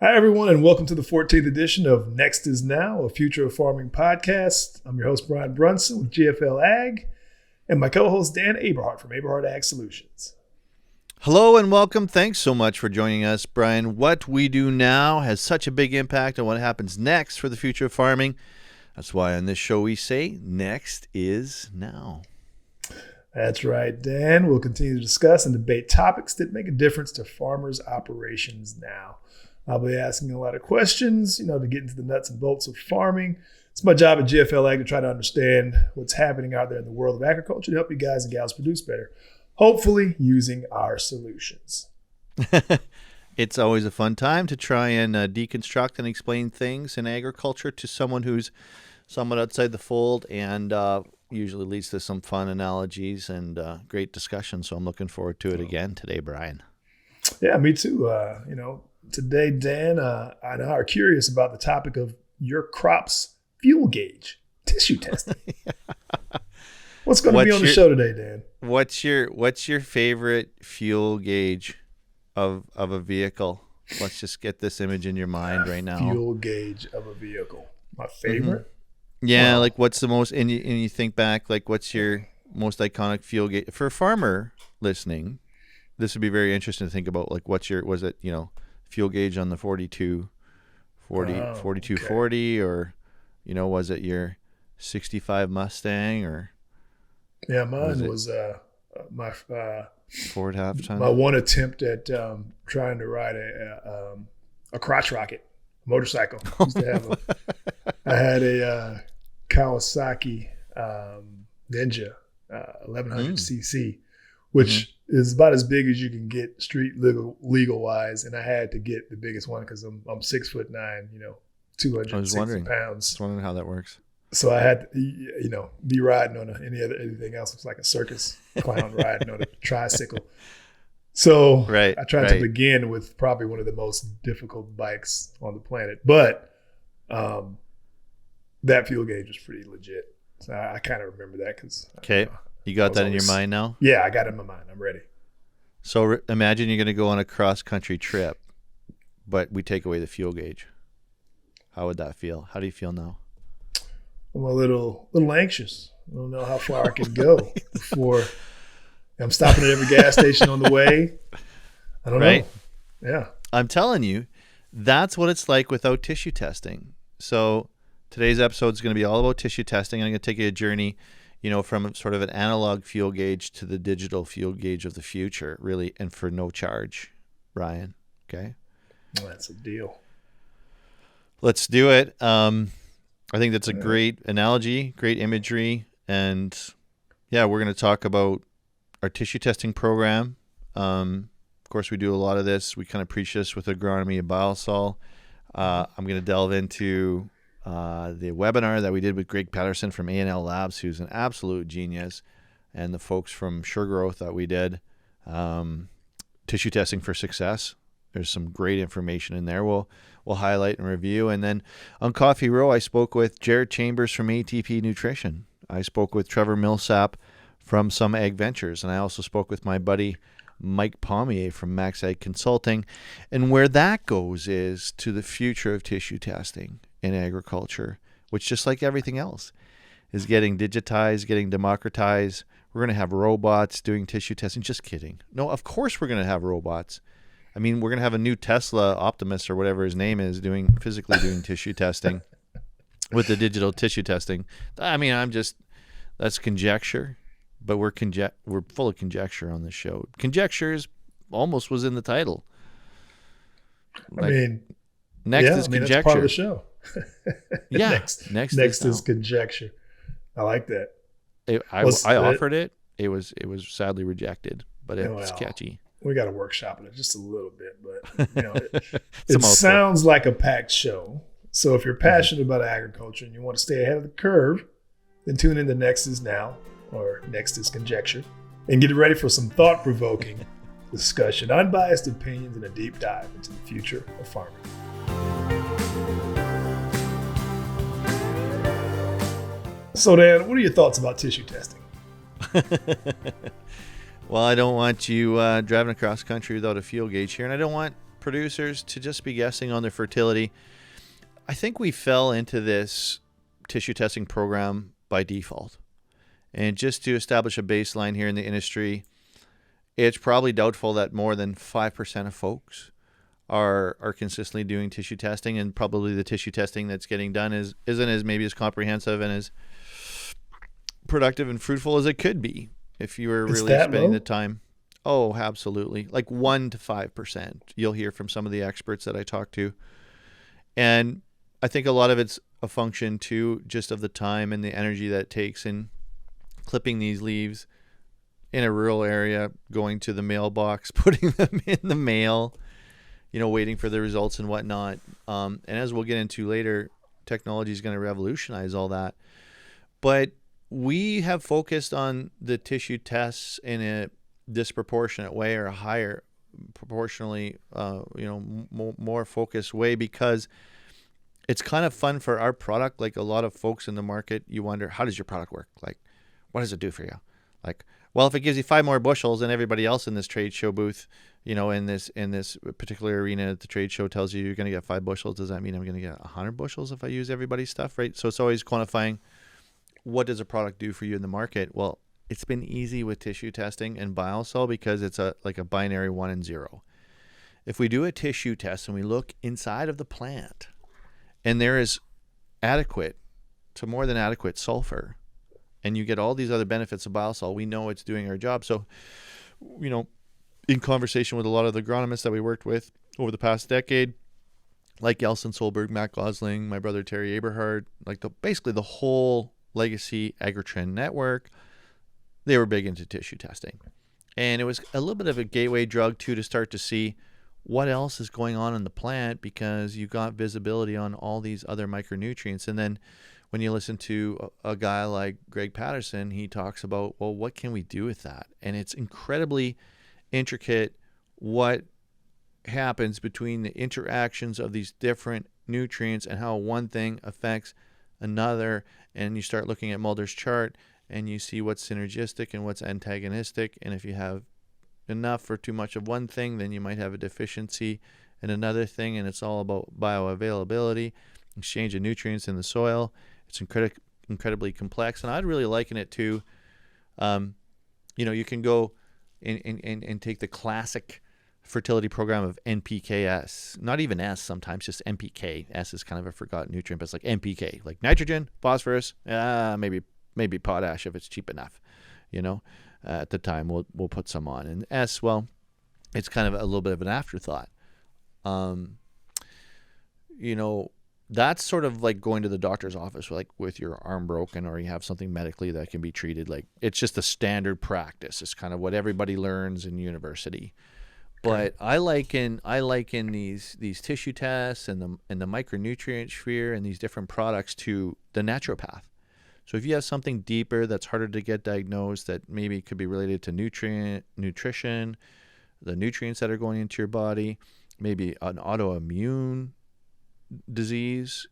Hi, everyone, and welcome to the 14th edition of Next is Now, a Future of Farming podcast. I'm your host, Brian Brunson with GFL Ag, and my co-host, Dan Aberhart from Aberhart Ag Solutions. Hello and welcome. Thanks so much for joining us, Brian. What we do now has such a big impact on what happens next for the future of farming. That's why on this show we say, Next is Now. That's right, Dan. We'll continue to discuss and debate topics that make a difference to farmers' operations now. I'll be asking a lot of questions, to get into the nuts and bolts of farming. It's my job at GFL Ag to try to understand what's happening out there in the world of agriculture to help you guys and gals produce better, hopefully using our solutions. It's always a fun time to try and deconstruct and explain things in agriculture to someone who's somewhat outside the fold, and usually leads to some fun analogies and great discussion. So I'm looking forward to it again today, Brian. Yeah, me too. Today, Dan, I know are curious about the topic of your crop's fuel gauge, tissue testing. What's going to be on the show today, Dan? What's your favorite fuel gauge of a vehicle? Let's just get this image in your mind right now. Fuel gauge of a vehicle. My favorite? Mm-hmm. Yeah, wow. Like what's the most, and you think back, like what's your most iconic fuel gauge? For a farmer listening, this would be very interesting to think about, like was it, fuel gauge on the 4240, or was it your 65 Mustang, or mine was my Ford half ton. My one attempt at trying to ride a crotch rocket motorcycle. I had a Kawasaki Ninja 1100 cc, which is about as big as you can get street legal wise, and I had to get the biggest one because I'm 6'9", 260 pounds. I was wondering how that works. So I had to, be riding on anything else. It's like a circus clown riding on a tricycle. So I tried to begin with probably one of the most difficult bikes on the planet, but that fuel gauge was pretty legit. So I kind of remember that because. Okay. You got that in your mind now? Yeah, I got it in my mind. I'm ready. So imagine you're going to go on a cross-country trip, but we take away the fuel gauge. How would that feel? How do you feel now? I'm a little anxious. I don't know how far I can go before I'm stopping at every gas station on the way. I don't know. Yeah. I'm telling you, that's what it's like without tissue testing. So today's episode is going to be all about tissue testing. I'm going to take you a journey from sort of an analog fuel gauge to the digital fuel gauge of the future, really, and for no charge, Ryan. Okay? Well, that's a deal. Let's do it. I think that's a great analogy, great imagery, and we're going to talk about our tissue testing program. Of course, we do a lot of this. We kind of preach this with agronomy and Bio-Sul. I'm going to delve into the webinar that we did with Greg Patterson from A&L Labs, who's an absolute genius, and the folks from Sure Growth that we did. Tissue testing for success. There's some great information in there. We'll highlight and review. And then on Coffee Row, I spoke with Jared Chambers from ATP Nutrition. I spoke with Trevor Millsap from Some Ag Ventures, and I also spoke with my buddy Mike Pommier from Max Ag Consulting. And where that goes is to the future of tissue testing in agriculture, which, just like everything else, is getting digitized, getting democratized. We're going to have robots doing tissue testing. Just kidding. No, of course we're going to have robots. I mean, we're going to have a new Tesla Optimus or whatever his name is physically doing tissue testing with the digital tissue testing. I mean, that's conjecture, but we're full of conjecture on this show. Conjectures almost was in the title. Next is conjecture. That's part of the show. Yeah. Next is conjecture. I like that. I offered it. It was sadly rejected, but it's catchy. We got to workshop it just a little bit, but it sounds like a packed show. So if you're passionate about agriculture and you want to stay ahead of the curve, then tune into Next is Now, or Next is Conjecture, and get ready for some thought-provoking discussion, unbiased opinions, and a deep dive into the future of farming. So, Dan, what are your thoughts about tissue testing? Well, I don't want you driving across country without a fuel gauge here, and I don't want producers to just be guessing on their fertility. I think we fell into this tissue testing program by default. And just to establish a baseline here in the industry, it's probably doubtful that more than 5% of folks are consistently doing tissue testing, and probably the tissue testing that's getting done isn't as maybe as comprehensive and as productive and fruitful as it could be if you were really spending the time. Oh, absolutely. Like 1 to 5%. You'll hear from some of the experts that I talk to. And I think a lot of it's a function too, just of the time and the energy that it takes in clipping these leaves in a rural area, going to the mailbox, putting them in the mail, waiting for the results and whatnot. And as we'll get into later, technology is going to revolutionize all that. But we have focused on the tissue tests in a disproportionate way, or a higher proportionally, more focused way, because it's kind of fun for our product. Like a lot of folks in the market, you wonder, how does your product work? Like, what does it do for you? Like, well, if it gives you 5 more bushels than everybody else in this trade show booth, in this particular arena at the trade show tells you you're going to get 5 bushels, does that mean I'm going to get 100 bushels if I use everybody's stuff, right? So it's always quantifying, what does a product do for you in the market? Well, it's been easy with tissue testing and Bio-Sul because it's like a binary 1 and 0. If we do a tissue test and we look inside of the plant and there is adequate to more than adequate sulfur, and you get all these other benefits of Bio-Sul, we know it's doing our job. So, in conversation with a lot of the agronomists that we worked with over the past decade, like Yeltsin Solberg, Matt Gosling, my brother Terry Aberhart, like basically the whole legacy Agritrend network, they were big into tissue testing. And it was a little bit of a gateway drug too, to start to see what else is going on in the plant, because you got visibility on all these other micronutrients. And then when you listen to a guy like Greg Patterson, he talks about, well, what can we do with that? And it's incredibly intricate what happens between the interactions of these different nutrients and how one thing affects another. And you start looking at Mulder's chart and you see what's synergistic and what's antagonistic. And if you have enough or too much of one thing, then you might have a deficiency in another thing. And it's all about bioavailability, exchange of nutrients in the soil. It's incredibly complex. And I'd really liken it to, you can go and take the classic fertility program of NPKS, not even S sometimes, just NPK. S is kind of a forgotten nutrient, but it's like NPK, like nitrogen, phosphorus, maybe potash if it's cheap enough, at the time we'll put some on. And S, well, it's kind of a little bit of an afterthought. That's sort of like going to the doctor's office, like with your arm broken, or you have something medically that can be treated. Like, it's just a standard practice. It's kind of what everybody learns in university. But I liken these tissue tests and the micronutrient sphere and these different products to the naturopath. So if you have something deeper that's harder to get diagnosed, that maybe could be related to nutrition, the nutrients that are going into your body, maybe an autoimmune disease,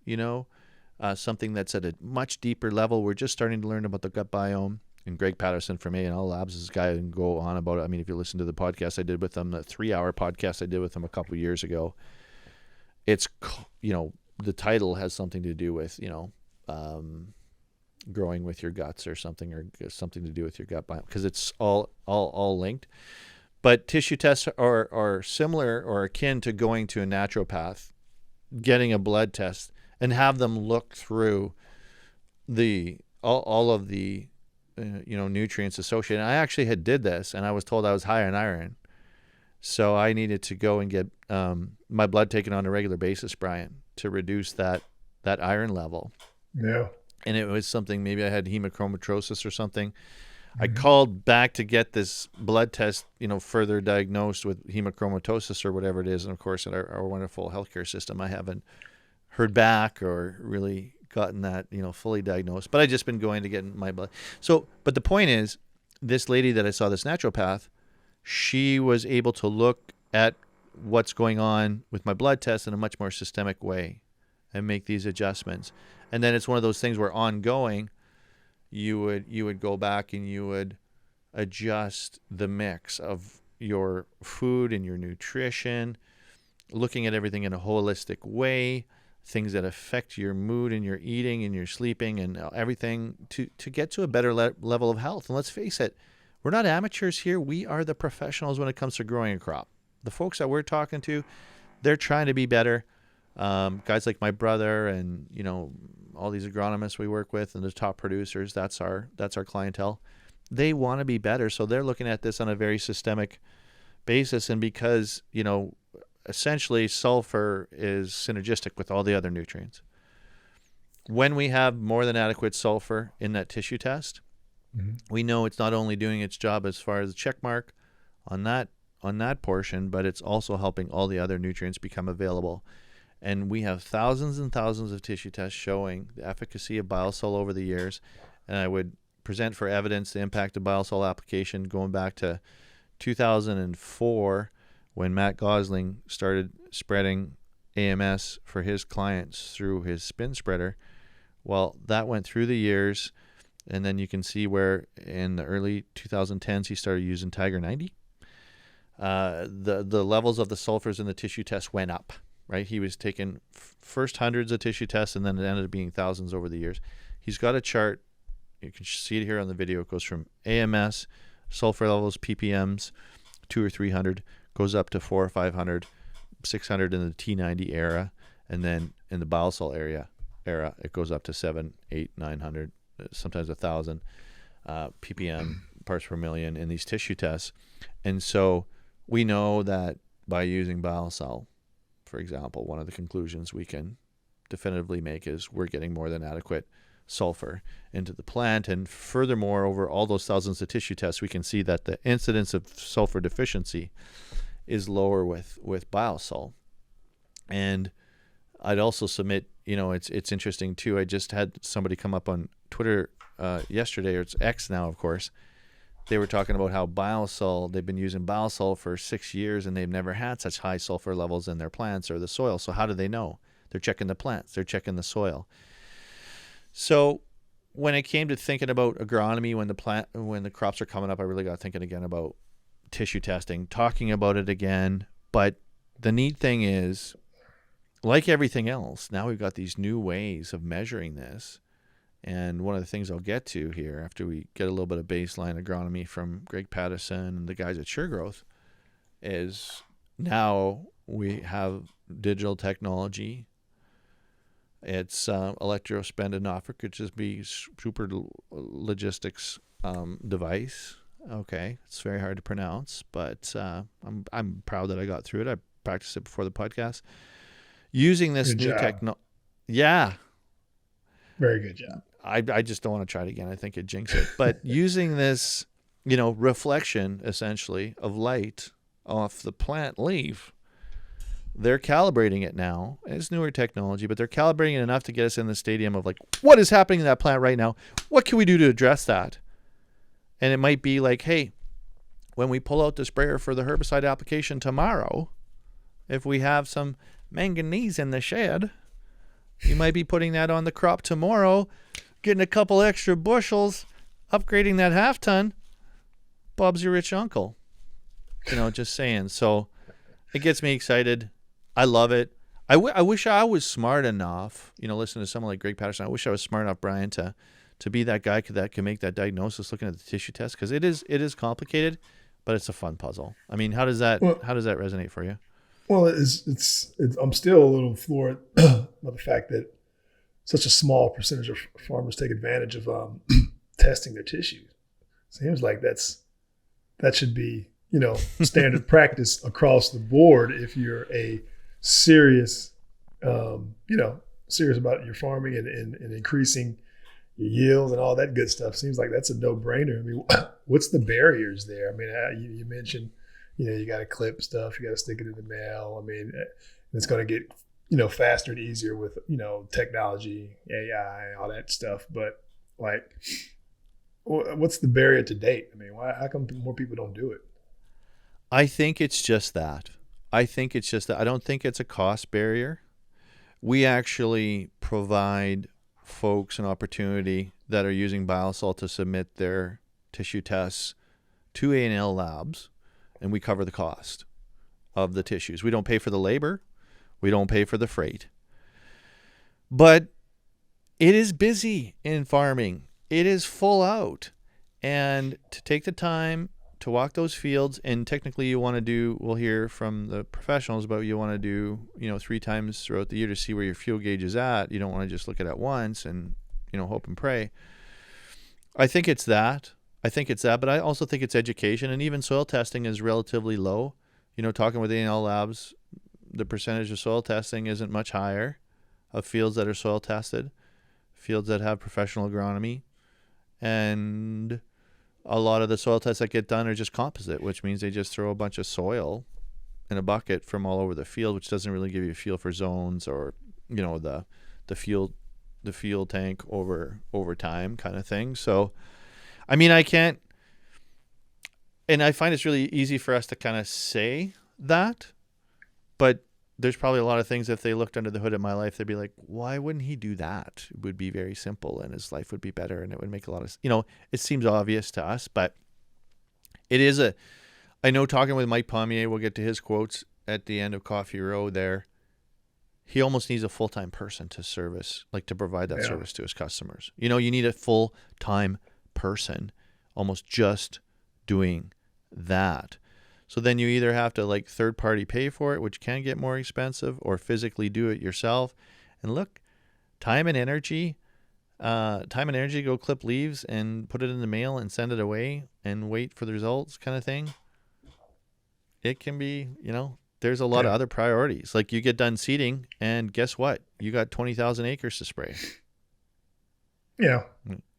something that's at a much deeper level. We're just starting to learn about the gut biome. And Greg Patterson from A&L Labs is this guy and go on about it. I mean, if you listen to the podcast I did with him, the 3-hour podcast I did with him a couple of years ago, it's, the title has something to do with, growing with your guts or something to do with your gut biome, because it's all linked. But tissue tests are similar or akin to going to a naturopath, getting a blood test, and have them look through all of the nutrients associated. And I actually did this, and I was told I was high in iron, so I needed to go and get my blood taken on a regular basis, Brian, to reduce that iron level. Yeah. And it was something, maybe I had hemochromatosis or something. I called back to get this blood test, further diagnosed with hemochromatosis or whatever it is. And of course, in our wonderful healthcare system, I haven't heard back or really gotten that, fully diagnosed. But I just been going to get my blood. So, but the point is, this lady that I saw, this naturopath, she was able to look at what's going on with my blood test in a much more systemic way and make these adjustments. And then it's one of those things where ongoing, you would go back and you would adjust the mix of your food and your nutrition looking at everything in a holistic way, things that affect your mood and your eating and your sleeping and everything to get to a better level of health. And let's face it, we're not amateurs here. We are the professionals when it comes to growing a crop. The folks that we're talking to, they're trying to be better. Guys like my brother and, all these agronomists we work with and the top producers, that's our clientele. They want to be better. So they're looking at this on a very systemic basis. And because, essentially sulfur is synergistic with all the other nutrients. When we have more than adequate sulfur in that tissue test, we know it's not only doing its job as far as the check mark on that portion, but it's also helping all the other nutrients become available. And we have thousands and thousands of tissue tests showing the efficacy of Bio-Sul over the years. And I would present for evidence the impact of Bio-Sul application going back to 2004 when Matt Gosling started spreading AMS for his clients through his spin spreader. Well, that went through the years, and then you can see where in the early 2010s he started using Tiger 90. The levels of the sulfurs in the tissue test went up, right? He was taking first hundreds of tissue tests, and then it ended up being thousands over the years. He's got a chart. You can see it here on the video. It goes from AMS, sulfur levels, ppms, 200 or 300, goes up to 400 or 500, 600 in the T90 era, and then in the Bio-Sul era, it goes up to 700, 800, 900, sometimes 1,000 ppm parts per million in these tissue tests. And so we know that by using Bio-Sul, for example, one of the conclusions we can definitively make is we're getting more than adequate sulfur into the plant. And furthermore, over all those thousands of tissue tests, we can see that the incidence of sulfur deficiency is lower with Bio-Sul. And I'd also submit, it's interesting too. I just had somebody come up on Twitter yesterday, or it's X now, of course. They were talking about how Bio-Sul, they've been using Bio-Sul for 6 years and they've never had such high sulfur levels in their plants or the soil. So how do they know? They're checking the plants, they're checking the soil. So when it came to thinking about agronomy, when the crops are coming up, I really got thinking again about tissue testing, talking about it again. But the neat thing is, like everything else, now we've got these new ways of measuring this. And one of the things I'll get to here after we get a little bit of baseline agronomy from Greg Patterson and the guys at Sure Growth is now we have digital technology. It's electrospendinophoric, which is be super logistics device. Okay, it's very hard to pronounce, but I'm proud that I got through it. I practiced it before the podcast. Using this new technology. Yeah. Very good job. I just don't want to try it again. I think it jinxed it. But using this, reflection, essentially, of light off the plant leaf, they're calibrating it now. It's newer technology, but they're calibrating it enough to get us in the stadium of like, what is happening in that plant right now? What can we do to address that? And it might be like, hey, when we pull out the sprayer for the herbicide application tomorrow, if we have some manganese in the shed, you might be putting that on the crop tomorrow, getting a couple extra bushels, upgrading that half ton. Bob's your rich uncle. Just saying. So it gets me excited. I love it. I wish I was smart enough, listen to someone like Greg Patterson. I wish I was smart enough, Brian, to be that guy that can make that diagnosis looking at the tissue test, because it is complicated, but it's a fun puzzle. I mean, how does that resonate for you? Well, it's I'm still a little floored by the fact that such a small percentage of farmers take advantage of testing their tissues. Seems like that should be standard practice across the board if you're a serious about your farming and increasing your yield and all that good stuff. Seems like that's a no-brainer. I mean, what's the barriers there? I mean, you mentioned, you got to clip stuff, you got to stick it in the mail. I mean, it's going to get, faster and easier with, technology, AI, all that stuff. But like, what's the barrier to date? I mean, how come more people don't do it? I think it's just that. I don't think it's a cost barrier. We actually provide folks an opportunity that are using Bio-Sul to submit their tissue tests to A&L labs, and we cover the cost. of the tissues. We don't pay for the labor. We don't pay for the freight. But it is busy in farming. It is full out. And to take the time to walk those fields, and technically you want to do, we'll hear from the professionals about, you want to do, 3 times throughout the year to see where your fuel gauge is at. You don't want to just look at it once and, hope and pray. I think it's that. But I also think it's education, and even soil testing is relatively low. Talking with A&L Labs, the percentage of soil testing isn't much higher of fields that are soil tested, fields that have professional agronomy, and a lot of the soil tests that get done are just composite, which means they just throw a bunch of soil in a bucket from all over the field, which doesn't really give you a feel for zones or, the fuel tank over time kind of thing. So, I can't, and I find it's really easy for us to kind of say that, but there's probably a lot of things, if they looked under the hood at my life, they'd be like, why wouldn't he do that? It would be very simple and his life would be better, and it would make a lot of, it seems obvious to us, but it is I know, talking with Mike Pommier, we'll get to his quotes at the end of Coffee Row there. He almost needs a full-time person to to provide that service to his customers. You need a full-time person almost just doing that. So then you either have to third party pay for it, which can get more expensive, or physically do it yourself. And look, time and energy to go clip leaves and put it in the mail and send it away and wait for the results kind of thing. It can be, there's a lot of other priorities. Like, you get done seeding and guess what? You got 20,000 acres to spray. Yeah.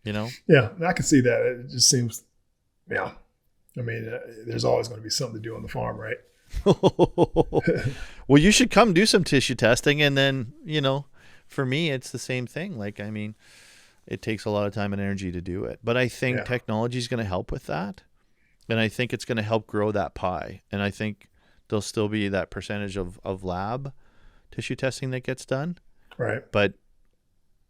Yeah, I can see that. It just seems, there's always going to be something to do on the farm, right? Well, you should come do some tissue testing. And then, for me, it's the same thing. It takes a lot of time and energy to do it. But I think technology is going to help with that. And I think it's going to help grow that pie. And I think there'll still be that percentage of lab tissue testing that gets done. Right. But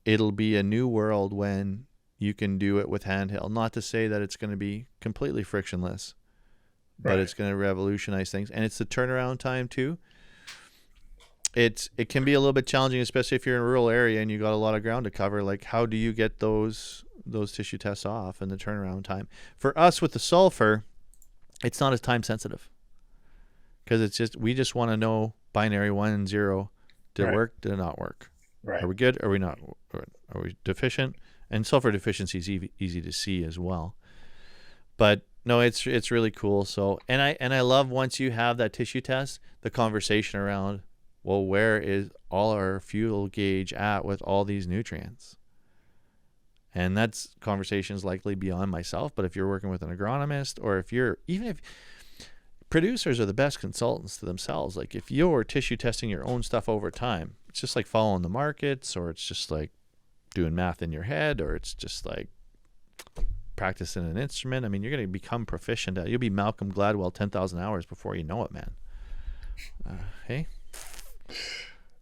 it'll be a new world when you can do it with handheld. Not to say that it's going to be completely frictionless, but it's going to revolutionize things. And it's the turnaround time too. It can be a little bit challenging, especially if you're in a rural area and you got a lot of ground to cover. How do you get those tissue tests off and the turnaround time? For us with the sulfur, it's not as time sensitive, because we just want to know binary 1 and 0. Did it work? Did it not work? Right. Are we good? Are we not? Are we deficient? And sulfur deficiency is easy to see as well. But no, it's really cool. So, and I love, once you have that tissue test, the conversation around, well, where is all our fuel gauge at with all these nutrients? And that's conversations likely beyond myself. But if you're working with an agronomist, or even if producers are the best consultants to themselves, if you're tissue testing your own stuff over time, it's just like following the markets, or it's just like doing math in your head, or it's just like practicing an instrument. You're going to become proficient at it. You'll be Malcolm Gladwell 10,000 hours before you know it, man. Hey?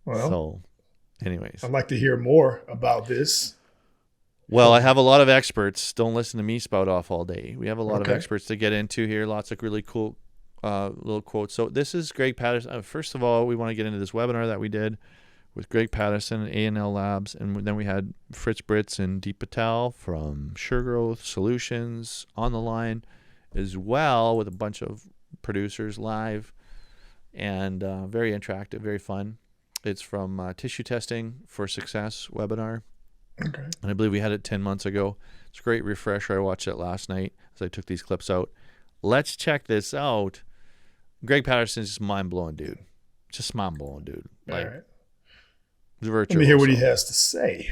Well, so anyways, I'd like to hear more about this. Well, I have a lot of experts. Don't listen to me spout off all day. We have a lot of experts to get into here. Lots of really cool little quotes. So this is Greg Patterson. First of all, we want to get into this webinar that we did with Greg Patterson and A&L Labs. And then we had Fritz, Britz, and Patel from Sure Growth Solutions on the line as well, with a bunch of producers live, and very interactive, very fun. It's from Tissue Testing for Success webinar. Okay. And I believe we had it 10 months ago. It's a great refresher. I watched it last night as I took these clips out. Let's check this out. Greg Patterson is just mind-blowing dude. Just mind-blowing dude. All right. Let me hear what he has to say.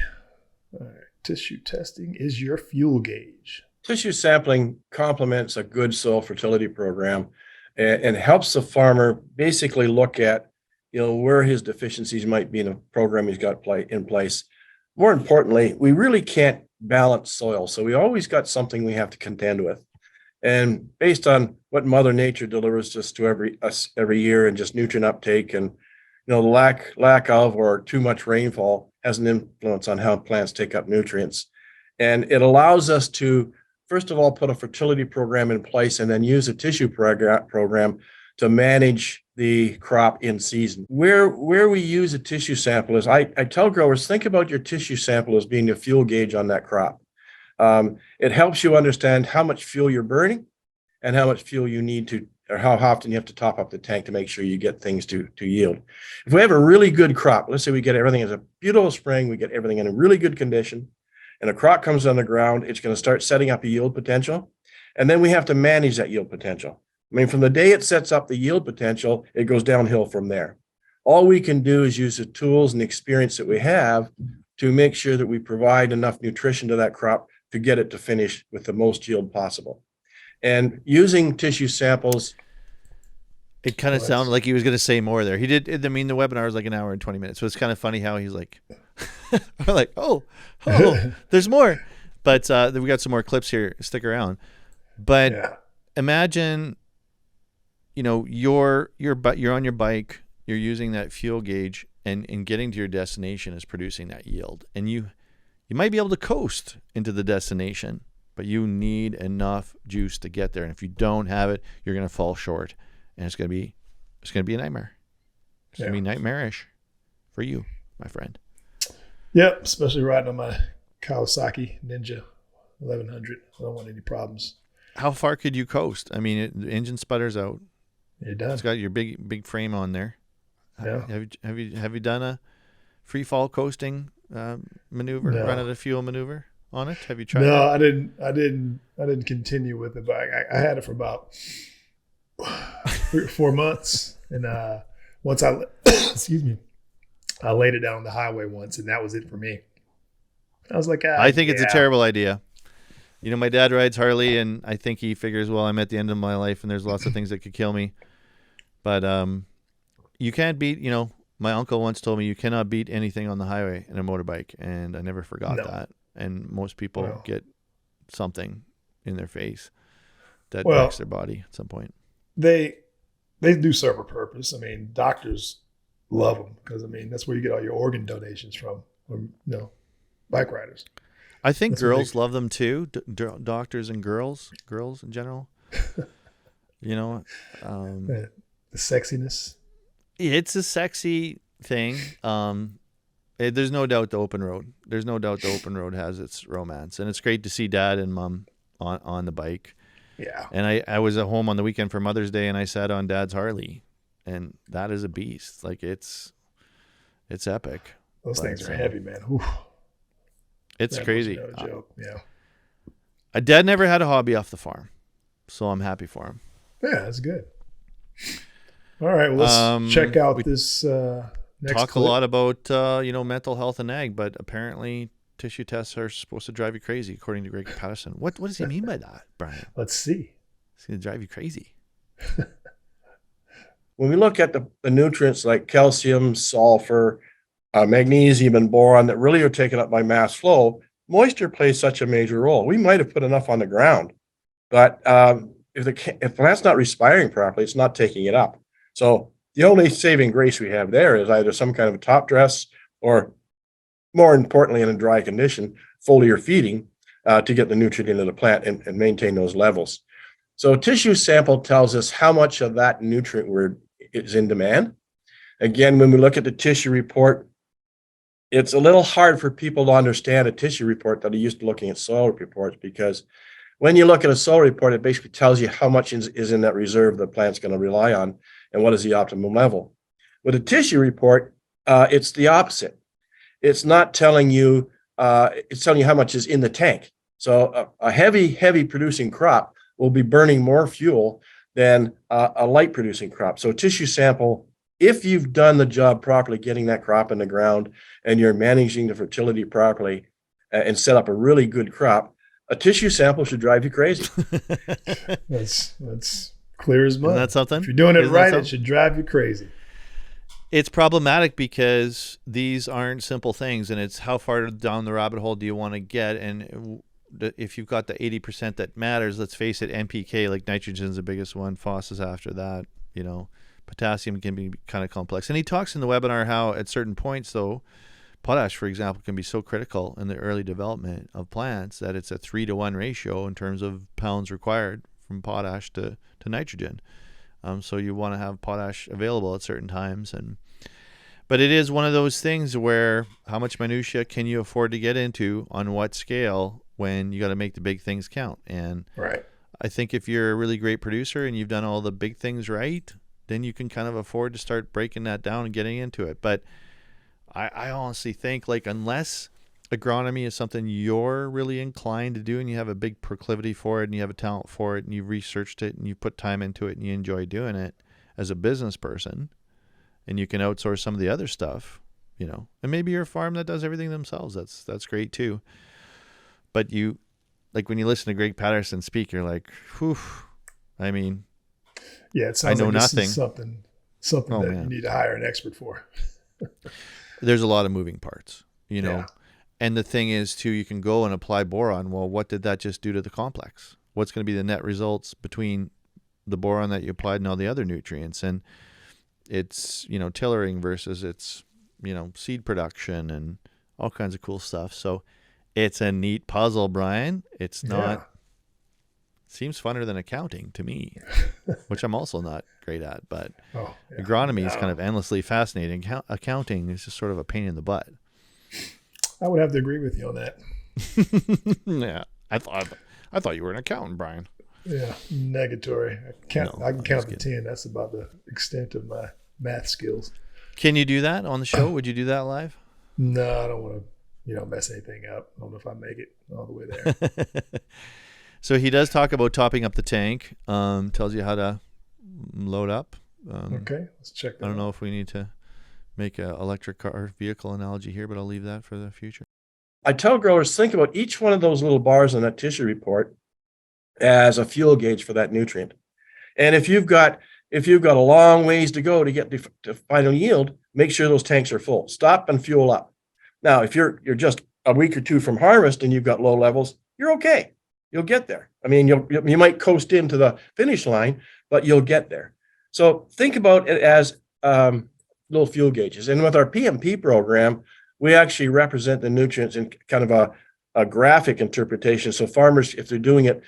All right. Tissue testing is your fuel gauge. Tissue sampling complements a good soil fertility program and helps the farmer basically look at, where his deficiencies might be in a program he's got in place. More importantly, we really can't balance soil. So we always got something we have to contend with. And based on what Mother Nature delivers just to us every year, and just nutrient uptake, and the lack of or too much rainfall has an influence on how plants take up nutrients. And it allows us to, first of all, put a fertility program in place, and then use a tissue program to manage the crop in season. Where we use a tissue sample is, I tell growers, think about your tissue sample as being a fuel gauge on that crop. It helps you understand how much fuel you're burning and how much fuel you need to, or how often you have to top up the tank to make sure you get things to yield. If we have a really good crop, let's say we get everything as a beautiful spring, we get everything in a really good condition, and a crop comes on the ground, it's going to start setting up a yield potential. And then we have to manage that yield potential. I mean, from the day it sets up the yield potential, it goes downhill from there. All we can do is use the tools and experience that we have to make sure that we provide enough nutrition to that crop to get it to finish with the most yield possible. And using tissue samples. It kind of sounded like he was going to say more there. He did. I mean, the webinar was like an hour and 20 minutes. So it's kind of funny how he's like, we're like, oh, there's more. But we got some more clips here. Stick around. But imagine, you're on your bike, you're using that fuel gauge, and getting to your destination is producing that yield. And you might be able to coast into the destination, but you need enough juice to get there. And if you don't have it, you're going to fall short. And it's going to be a nightmare. It's going to be nightmarish for you, my friend. Yep, especially riding on my Kawasaki Ninja 1100. I don't want any problems. How far could you coast? I mean, the engine sputters out. It does. It's got your big frame on there. Yeah. Have you done a free fall coasting maneuver, run out of fuel maneuver on it? Have you tried? No, that? I didn't continue with it, but I had it for about 3 or 4 months, and once I I laid it down on the highway once, and that was it for me. I was like, I think it's a terrible idea. My dad rides Harley, and I think he figures, well, I'm at the end of my life, and there's lots of things that could kill me. But you can't beat. My uncle once told me you cannot beat anything on the highway in a motorbike, and I never forgot that. And most people get something in their face that wrecks their body at some point. They do serve a purpose. I mean, doctors love them because, that's where you get all your organ donations from, bike riders. I think girls love them too, doctors and girls in general. The sexiness. It's a sexy thing. There's no doubt the open road. There's no doubt the open road has its romance, and it's great to see Dad and Mom on the bike. Yeah. And I was at home on the weekend for Mother's Day, and I sat on Dad's Harley, and that is a beast. Like it's epic. Those things are heavy, man. Oof. It's crazy. No joke. Yeah. Dad never had a hobby off the farm, so I'm happy for him. Yeah, that's good. All right, well, let's check out this next talk clip. A lot about mental health and ag, but apparently tissue tests are supposed to drive you crazy, according to Greg Patterson. What does he mean by that, Brian? Let's see. It's going to drive you crazy. When we look at the nutrients like calcium, sulfur, magnesium, and boron that really are taken up by mass flow, moisture plays such a major role. We might have put enough on the ground, but if the plant's not respiring properly, it's not taking it up. So the only saving grace we have there is either some kind of a top dress or, more importantly, in a dry condition, foliar feeding to get the nutrient into the plant and maintain those levels. So tissue sample tells us how much of that nutrient is in demand. Again, when we look at the tissue report, it's a little hard for people to understand a tissue report that are used to looking at soil reports, because when you look at a soil report, it basically tells you how much is in that reserve the plant's going to rely on and what is the optimum level. With a tissue report, it's the opposite. It's not telling you, it's telling you how much is in the tank. So a heavy producing crop will be burning more fuel than a light producing crop. So a tissue sample, if you've done the job properly, getting that crop in the ground and you're managing the fertility properly and set up a really good crop, a tissue sample should drive you crazy. That's clear as mud. Isn't that something? If you're doing it right, it should drive you crazy. It's problematic because these aren't simple things, and it's how far down the rabbit hole do you want to get. And if you've got the 80% that matters, let's face it, NPK, like nitrogen is the biggest one, phos is after that, potassium can be kind of complex. And he talks in the webinar how at certain points, though, potash, for example, can be so critical in the early development of plants that it's a 3-to-1 ratio in terms of pounds required from potash to nitrogen. So you want to have potash available at certain times. But it is one of those things where how much minutia can you afford to get into on what scale when you got to make the big things count? And Right. I think if you're a really great producer and you've done all the big things right, then you can kind of afford to start breaking that down and getting into it. But I honestly think, like, unless agronomy is something you're really inclined to do and you have a big proclivity for it and you have a talent for it and you've researched it and you put time into it and you enjoy doing it as a business person, and you can outsource some of the other stuff, you know, and maybe you're a farm that does everything themselves. That's great too. But you, like, when you listen to Greg Patterson speak, you're like, whew, I mean, yeah, it sounds I know like this nothing. is something that you need to hire an expert for. There's a lot of moving parts, you know. Yeah. And the thing is, too, you can go and apply boron. Well, what did that just do to the complex? What's going to be the net results between the boron that you applied and all the other nutrients? And it's, you know, tillering versus it's, you know, seed production and all kinds of cool stuff. So it's a neat puzzle, Brian. It's not, seems funner than accounting to me, which I'm also not great at. But agronomy is kind of endlessly fascinating. Accounting is just sort of a pain in the butt. I would have to agree with you on that. Yeah, I thought you were an accountant, Brian. Yeah, negatory. I can count to 10. That's about the extent of my math skills. Can you do that on the show? Would you do that live? No, I don't want to, mess anything up. I don't know if I make it all the way there. So he does talk about topping up the tank. Tells you how to load up. Okay, let's check that. I don't know if we need to make an electric car vehicle analogy here, but I'll leave that for the future. I tell growers, think about each one of those little bars on that tissue report as a fuel gauge for that nutrient. And if you've got a long ways to go to get to final yield, make sure those tanks are full. Stop and fuel up. Now, if you're just a week or two from harvest and you've got low levels, you're okay. You'll get there. I mean, you might coast into the finish line, but you'll get there. So think about it as little fuel gauges. And with our PMP program, we actually represent the nutrients in kind of a graphic interpretation. So farmers, if they're doing it,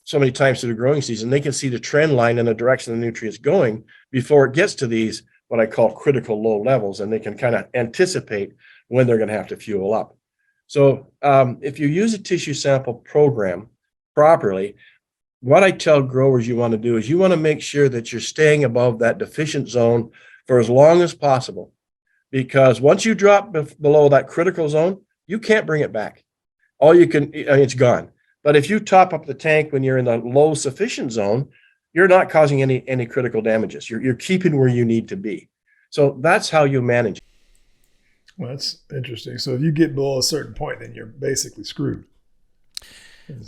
so many times through the growing season, they can see the trend line and the direction the nutrients going before it gets to these, what I call critical low levels, and they can kind of anticipate when they're going to have to fuel up. So if you use a tissue sample program properly, what I tell growers you want to do is you want to make sure that you're staying above that deficient zone for as long as possible. Because once you drop below that critical zone, you can't bring it back. All you can, it's gone. But if you top up the tank when you're in the low sufficient zone, you're not causing any critical damages. You're keeping where you need to be. So that's how you manage. Well, that's interesting. So if you get below a certain point, then you're basically screwed.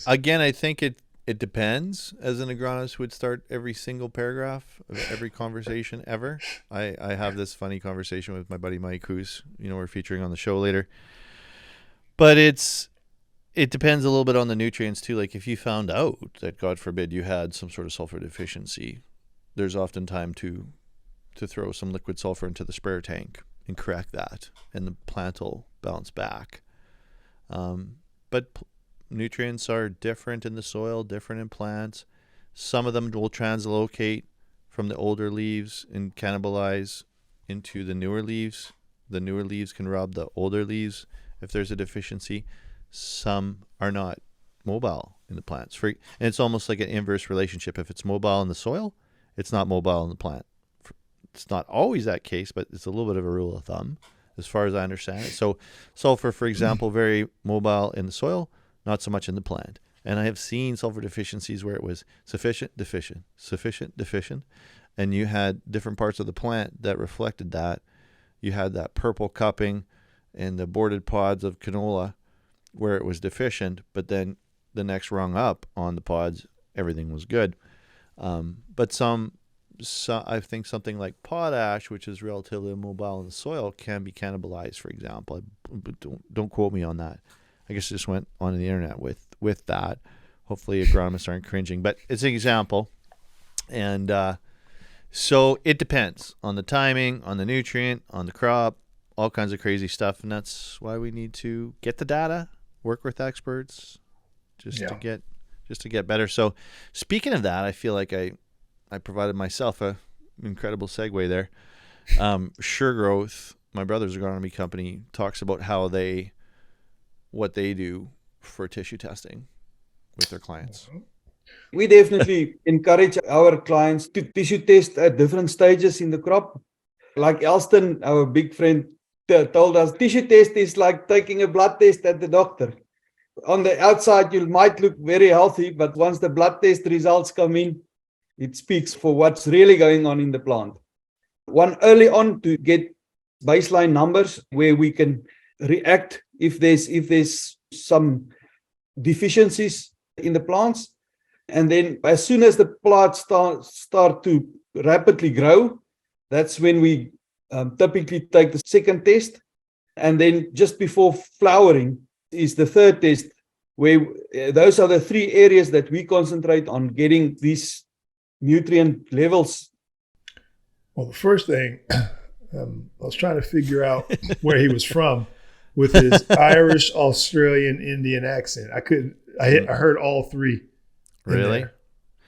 Again, I think it depends. As an agronomist would start every single paragraph of every conversation ever. I have this funny conversation with my buddy Mike, who's, we're featuring on the show later. But it depends a little bit on the nutrients too. Like if you found out that, God forbid, you had some sort of sulfur deficiency, there's often time to throw some liquid sulfur into the sprayer tank and correct that, and the plant will bounce back. But nutrients are different in the soil, different in plants. Some of them will translocate from the older leaves and cannibalize into the newer leaves. The newer leaves can rob the older leaves if there's a deficiency. Some are not mobile in the plants. And it's almost like an inverse relationship. If it's mobile in the soil, it's not mobile in the plant. It's not always that case, but it's a little bit of a rule of thumb as far as I understand it. So sulfur, for example, very mobile in the soil, not so much in the plant. And I have seen sulfur deficiencies where it was sufficient, deficient, sufficient, deficient, and you had different parts of the plant that reflected that. You had that purple cupping and the boarded pods of canola where it was deficient, but then the next rung up on the pods, everything was good. But I think something like potash, which is relatively mobile in the soil, can be cannibalized, for example. Don't quote me on that. I guess I just went on the internet with that. Hopefully agronomists aren't cringing, but it's an example. And so it depends on the timing, on the nutrient, on the crop, all kinds of crazy stuff. And that's why we need to get the data, work with experts to get better. So speaking of that, I feel like I I provided myself a incredible segue there. Sure Growth, my brother's agronomy company, talks about what they do for tissue testing with their clients. We definitely encourage our clients to tissue test at different stages in the crop. Like Elston, our big friend, told us, tissue test is like taking a blood test at the doctor. On the outside, you might look very healthy, but once the blood test results come in, it speaks for what's really going on in the plant. One, early on to get baseline numbers where we can react if there's some deficiencies in the plants. And then as soon as the plants start to rapidly grow, that's when we typically take the second test. And then just before flowering is the third test, where those are the three areas that we concentrate on getting these nutrient levels. Well, the first thing, I was trying to figure out where he was from with his Irish, Australian, Indian accent. I heard all three. Really?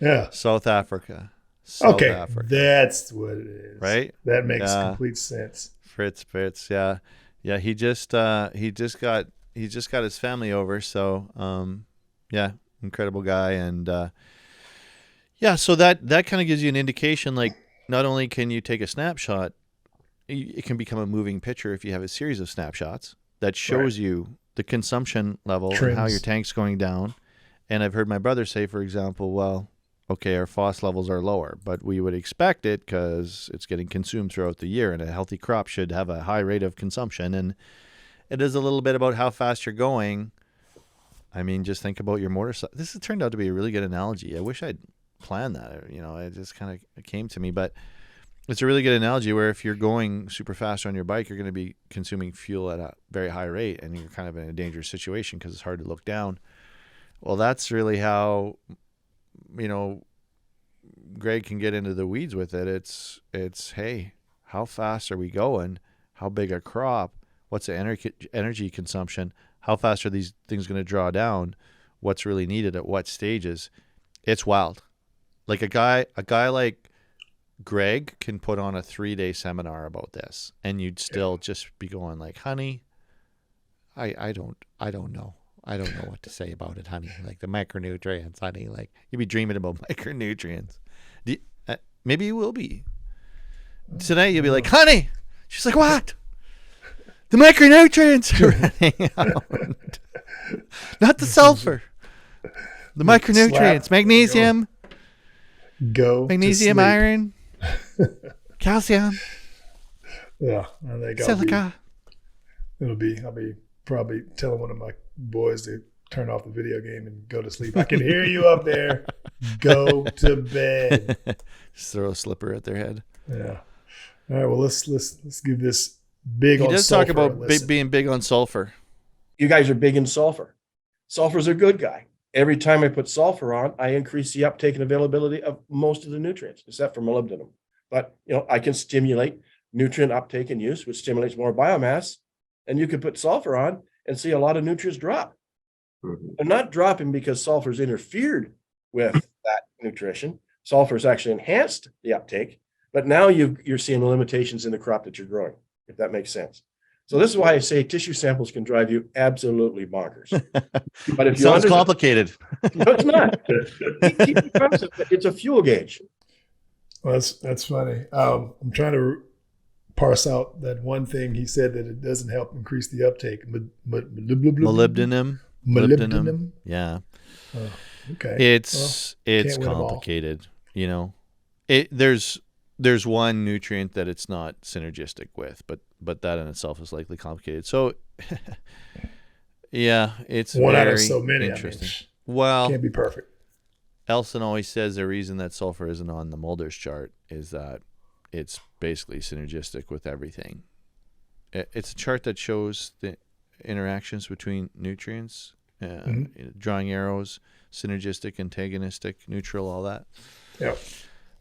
Yeah. South Africa. Africa. That's what it is. Right? That makes complete sense. Fritz, yeah. Yeah, he just got his family over, so yeah, incredible guy. And yeah, so that kind of gives you an indication, like, not only can you take a snapshot, it can become a moving picture if you have a series of snapshots that shows you the consumption level and how your tank's going down. And I've heard my brother say, for example, well, okay, our phos levels are lower, but we would expect it because it's getting consumed throughout the year, and a healthy crop should have a high rate of consumption. And it is a little bit about how fast you're going. I mean, just think about your motorcycle. This has turned out to be a really good analogy. I wish I'd planned that. It just kind of came to me. But it's a really good analogy where if you're going super fast on your bike, you're going to be consuming fuel at a very high rate, and you're kind of in a dangerous situation because it's hard to look down. Well, that's really how, Greg can get into the weeds with it. It's hey, how fast are we going? How big a crop? What's the energy consumption? How fast are these things going to draw down? What's really needed at what stages? It's wild. Like a guy like Greg can put on a 3-day seminar about this, and you'd still just be going like, honey, I don't know. I don't know what to say about it, honey. Like the micronutrients, honey. Like you'd be dreaming about micronutrients. Maybe you will be. Tonight you'll be like, honey. She's like, what? The micronutrients are running out. Not the sulfur. The micronutrients. Magnesium. Magnesium, iron. Calcium. Yeah. I think silica. I'll be probably telling one of my boys to turn off the video game and go to sleep. I can hear you up there. Go to bed. Just throw a slipper at their head. Yeah. All right. Well, let's give this big. He does talk about being big on sulfur. You guys are big in sulfur. Sulfur's a good guy. Every time I put sulfur on, I increase the uptake and availability of most of the nutrients, except for molybdenum. But I can stimulate nutrient uptake and use, which stimulates more biomass. And you could put sulfur on and see a lot of nutrients drop. Mm-hmm. They're not dropping because sulfur's interfered with that nutrition. Sulfur's actually enhanced the uptake, but now you're seeing the limitations in the crop that you're growing, if that makes sense. So this is why I say tissue samples can drive you absolutely bonkers. But if sounds complicated. No, it's not. It's a fuel gauge. Well, that's funny. I'm trying to parse out that one thing he said that it doesn't help increase the uptake. Molybdenum. Yeah. Oh, okay. It's complicated. There's one nutrient that it's not synergistic with, but that in itself is likely complicated. So yeah, it's one very out of so many. Interesting. Well, can't be perfect. Elson always says the reason that sulfur isn't on the Mulder's chart is that it's basically synergistic with everything. It's a chart that shows the interactions between nutrients, drawing arrows, synergistic, antagonistic, neutral, all that. Yeah.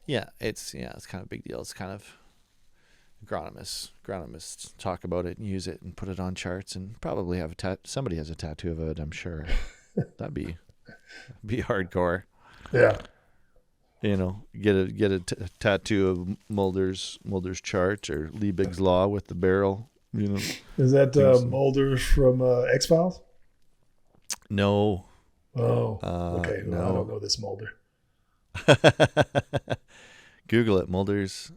Yeah, it's kind of a big deal. It's kind of agronomists talk about it and use it and put it on charts and probably have somebody has a tattoo of it, I'm sure. That'd be hardcore. Yeah. get a tattoo of Mulder's chart or Liebig's law with the barrel. Is that Mulder from X-Files? No. Oh, okay. Well, no. I don't know this Mulder. Google it, Mulder's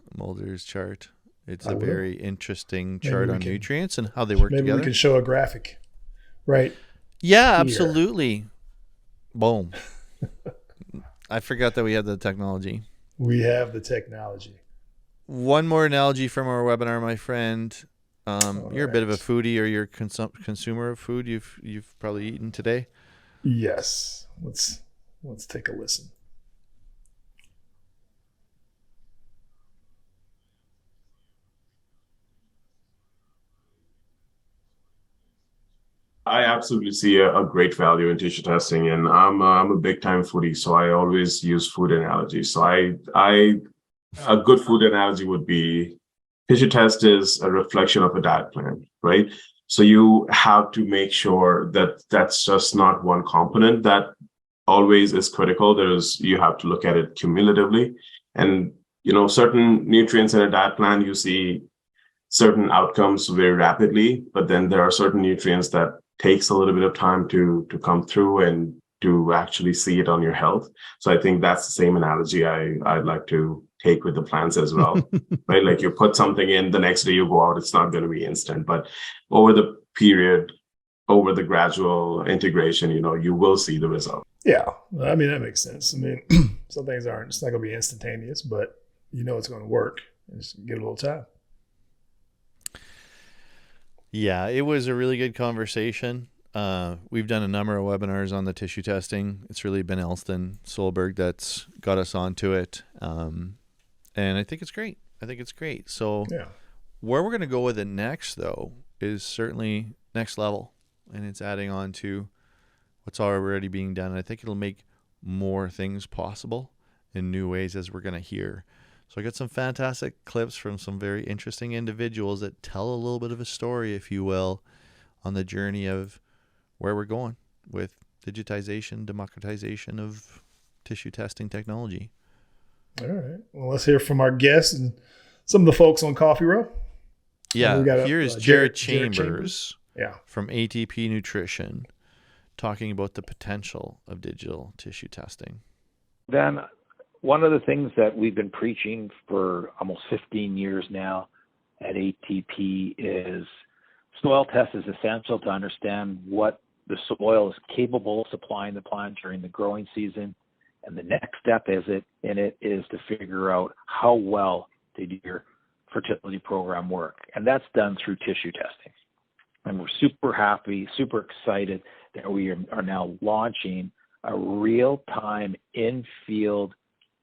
chart. It's a very interesting chart on nutrients and how they work together. Maybe we can show a graphic, right? Yeah, here. Absolutely. Boom. I forgot that we had the technology. We have the technology. One more analogy from our webinar, my friend. You're a bit of a foodie, or you're a consumer of food. You've probably eaten today. Yes. Let's take a listen. I absolutely see a great value in tissue testing, and I'm a big time foodie, so I always use food analogies. So a good food analogy would be tissue test is a reflection of a diet plan, right? So you have to make sure that that's just not one component that always is critical. You have to look at it cumulatively, and certain nutrients in a diet plan, you see certain outcomes very rapidly, but then there are certain nutrients that takes a little bit of time to come through and to actually see it on your health. So I think that's the same analogy I'd like to take with the plants as well, right? Like you put something in, the next day you go out, it's not going to be instant, but over the period, over the gradual integration, you will see the result. Yeah, I mean, that makes sense. I mean, some things it's not going to be instantaneous, but it's going to work. Just give it a little time. Yeah, it was a really good conversation. We've done a number of webinars on the tissue testing. It's really been Elston Solberg that's got us onto it. And I think it's great. So where we're going to go with it next, though, is certainly next level. And it's adding on to what's already being done. And I think it'll make more things possible in new ways, as we're going to hear. So I got some fantastic clips from some very interesting individuals that tell a little bit of a story, if you will, on the journey of where we're going with digitization, democratization of tissue testing technology. All right. Well, let's hear from our guests and some of the folks on Coffee Row. Yeah. Here is Jared Chambers from ATP Nutrition talking about the potential of digital tissue testing. Then one of the things that we've been preaching for almost 15 years now at ATP is soil test is essential to understand what the soil is capable of supplying the plant during the growing season. And the next step in it is to figure out how well did your fertility program work. And that's done through tissue testing. And we're super happy, super excited that we are now launching a real-time in-field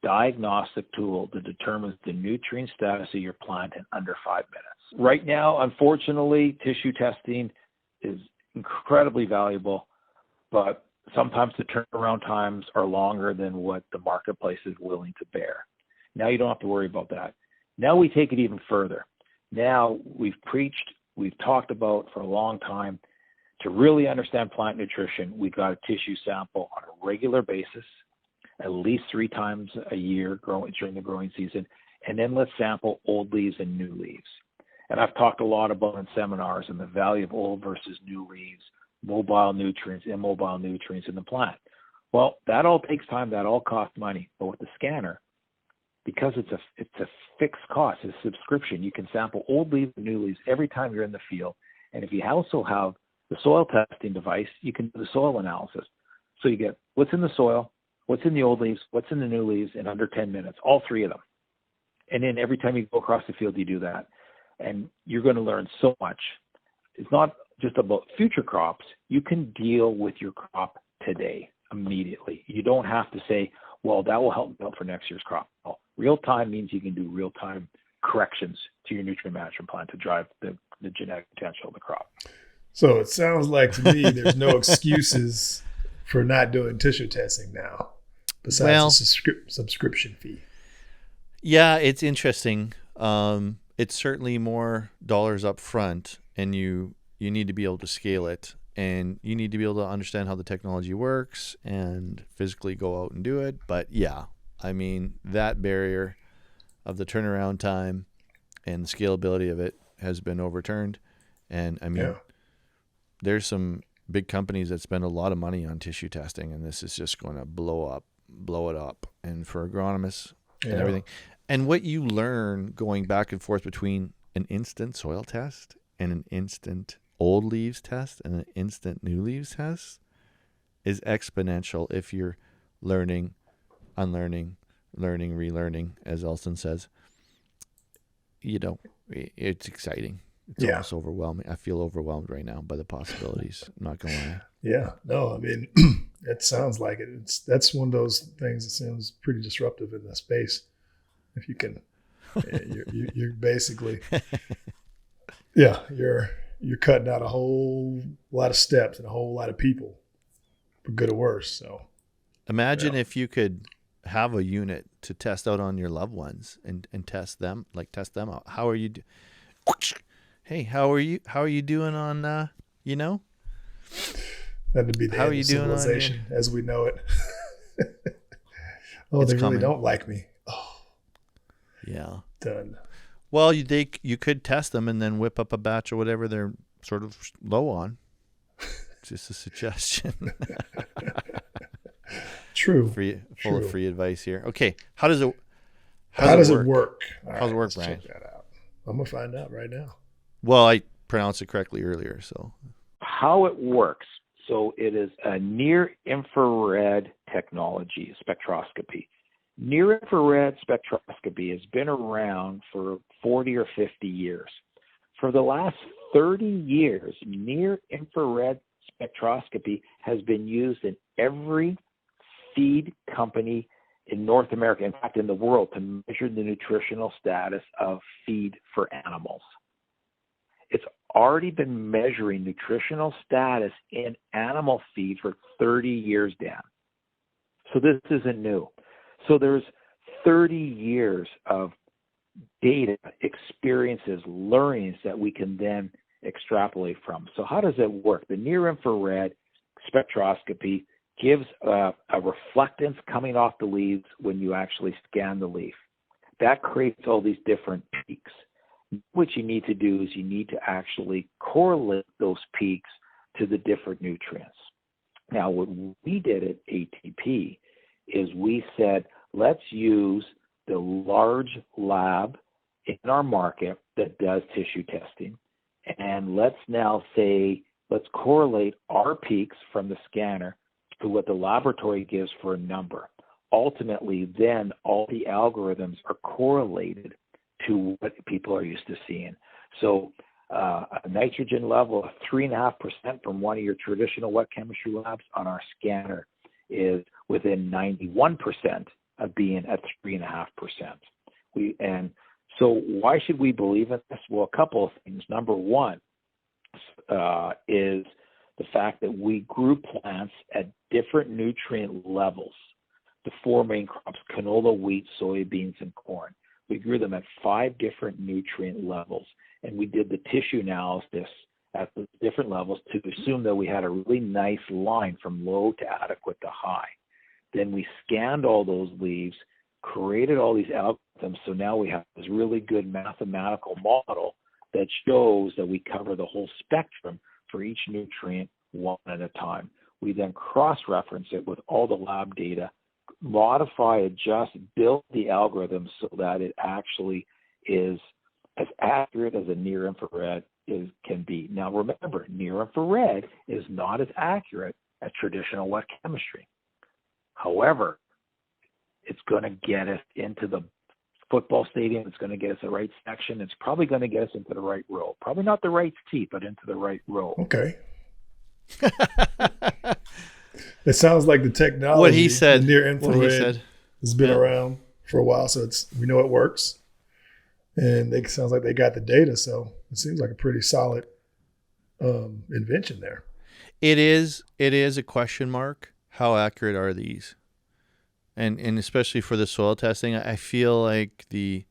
diagnostic tool that determines the nutrient status of your plant in under 5 minutes. Right now, unfortunately, tissue testing is incredibly valuable, but sometimes the turnaround times are longer than what the marketplace is willing to bear. Now you don't have to worry about that. Now we take it even further. Now we've talked about for a long time, to really understand plant nutrition, we got a tissue sample on a regular basis, at least 3 times a year during the growing season, and then let's sample old leaves and new leaves. And I've talked a lot about in seminars and the value of old versus new leaves, mobile nutrients, immobile nutrients in the plant. Well, that all takes time, that all costs money. But with the scanner, because it's a fixed cost, it's a subscription, you can sample old leaves and new leaves every time you're in the field. And if you also have the soil testing device, you can do the soil analysis. So you get what's in the soil, what's in the old leaves, what's in the new leaves in under 10 minutes, all 3 of them. And then every time you go across the field, you do that. And you're going to learn so much. It's not just about future crops. You can deal with your crop today, immediately. You don't have to say, well, that will help me out for next year's crop. Well, real time means you can do real time corrections to your nutrient management plan to drive the genetic potential of the crop. So it sounds like to me there's no excuses for not doing tissue testing now, besides the subscription fee. Yeah, it's interesting. It's certainly more dollars up front, and you need to be able to scale it, and you need to be able to understand how the technology works and physically go out and do it. But yeah, I mean, that barrier of the turnaround time and the scalability of it has been overturned. And I mean, there's some big companies that spend a lot of money on tissue testing, and this is just going to blow it up. And for agronomists and everything. And what you learn going back and forth between an instant soil test and an instant old leaves test and an instant new leaves test is exponential if you're learning, unlearning, learning, relearning, as Elson says. You know, it's exciting. It's almost overwhelming. I feel overwhelmed right now by the possibilities. I'm not going to lie. Yeah, no, I mean, it sounds like it. That's one of those things that sounds pretty disruptive in the space. If you can, you're basically, you're cutting out a whole lot of steps and a whole lot of people, for good or worse. So, imagine if you could have a unit to test out on your loved ones and test them out. How are you? Hey, how are you doing on? You know. That'd be the end of civilization as we know it. Oh, they really don't like me. Oh, yeah. Done. Well, you could test them and then whip up a batch or whatever they're sort of low on. Just a suggestion. True. Full of free advice here. Okay, how does it work? How's it work, let's Brian? check that out. I'm gonna find out right now. Well, I pronounced it correctly earlier, so. How it works. So it is a near-infrared technology, spectroscopy. Near-infrared spectroscopy has been around for 40 or 50 years. For the last 30 years, near-infrared spectroscopy has been used in every feed company in North America, in fact, in the world, to measure the nutritional status of feed for animals. It's already been measuring nutritional status in animal feed for 30 years, Dan. So this isn't new. So there's 30 years of data, experiences, learnings that we can then extrapolate from. So how does it work? The near-infrared spectroscopy gives a reflectance coming off the leaves when you actually scan the leaf. That creates all these different peaks. What you need to do is you need to actually correlate those peaks to the different nutrients. Now, what we did at ATP is we said, let's use the large lab in our market that does tissue testing, and let's correlate our peaks from the scanner to what the laboratory gives for a number. Ultimately, then all the algorithms are correlated to what people are used to seeing. So a nitrogen level of 3.5% from one of your traditional wet chemistry labs on our scanner is within 91% of being at 3.5%. And so why should we believe in this? Well, a couple of things. Number one is the fact that we grew plants at different nutrient levels. The four main crops, canola, wheat, soybeans, and corn. We grew them at 5 different nutrient levels, and we did the tissue analysis at the different levels to assume that we had a really nice line from low to adequate to high. Then we scanned all those leaves, created all these algorithms, so now we have this really good mathematical model that shows that we cover the whole spectrum for each nutrient one at a time. We then cross-reference it with all the lab data, modify, adjust, build the algorithms so that it actually is as accurate as a near-infrared can be. Now remember, near-infrared is not as accurate as traditional wet chemistry. However, it's going to get us into the football stadium. It's going to get us the right section. It's probably going to get us into the right row. Probably not the right seat, but into the right row. Okay. It sounds like the technology, what he said, the near infrared, has been around for a while, so we know it works, and it sounds like they got the data. So it seems like a pretty solid invention there. It is a question mark. How accurate are these? And especially for the soil testing, I feel like the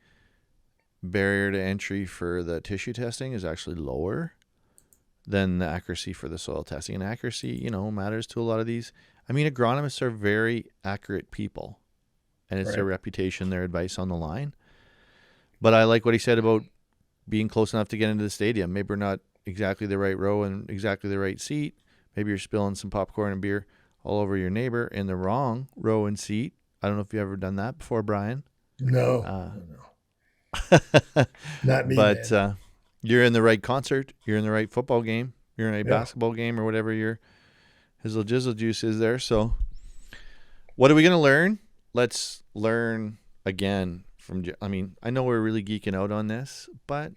barrier to entry for the tissue testing is actually lower than the accuracy for the soil testing. And accuracy, matters to a lot of these. I mean, agronomists are very accurate people. and it's Right. their reputation, their advice on the line. But I like what he said about being close enough to get into the stadium. Maybe we're not exactly the right row and exactly the right seat. Maybe you're spilling some popcorn and beer all over your neighbor in the wrong row and seat. I don't know if you've ever done that before, Brian. No, not me, But man. you're in the right concert. You're in the right football game. You're in a Yeah. basketball game or whatever your hizzle jizzle juice is there. So what are we going to learn? Let's learn again from, I know we're really geeking out on this, but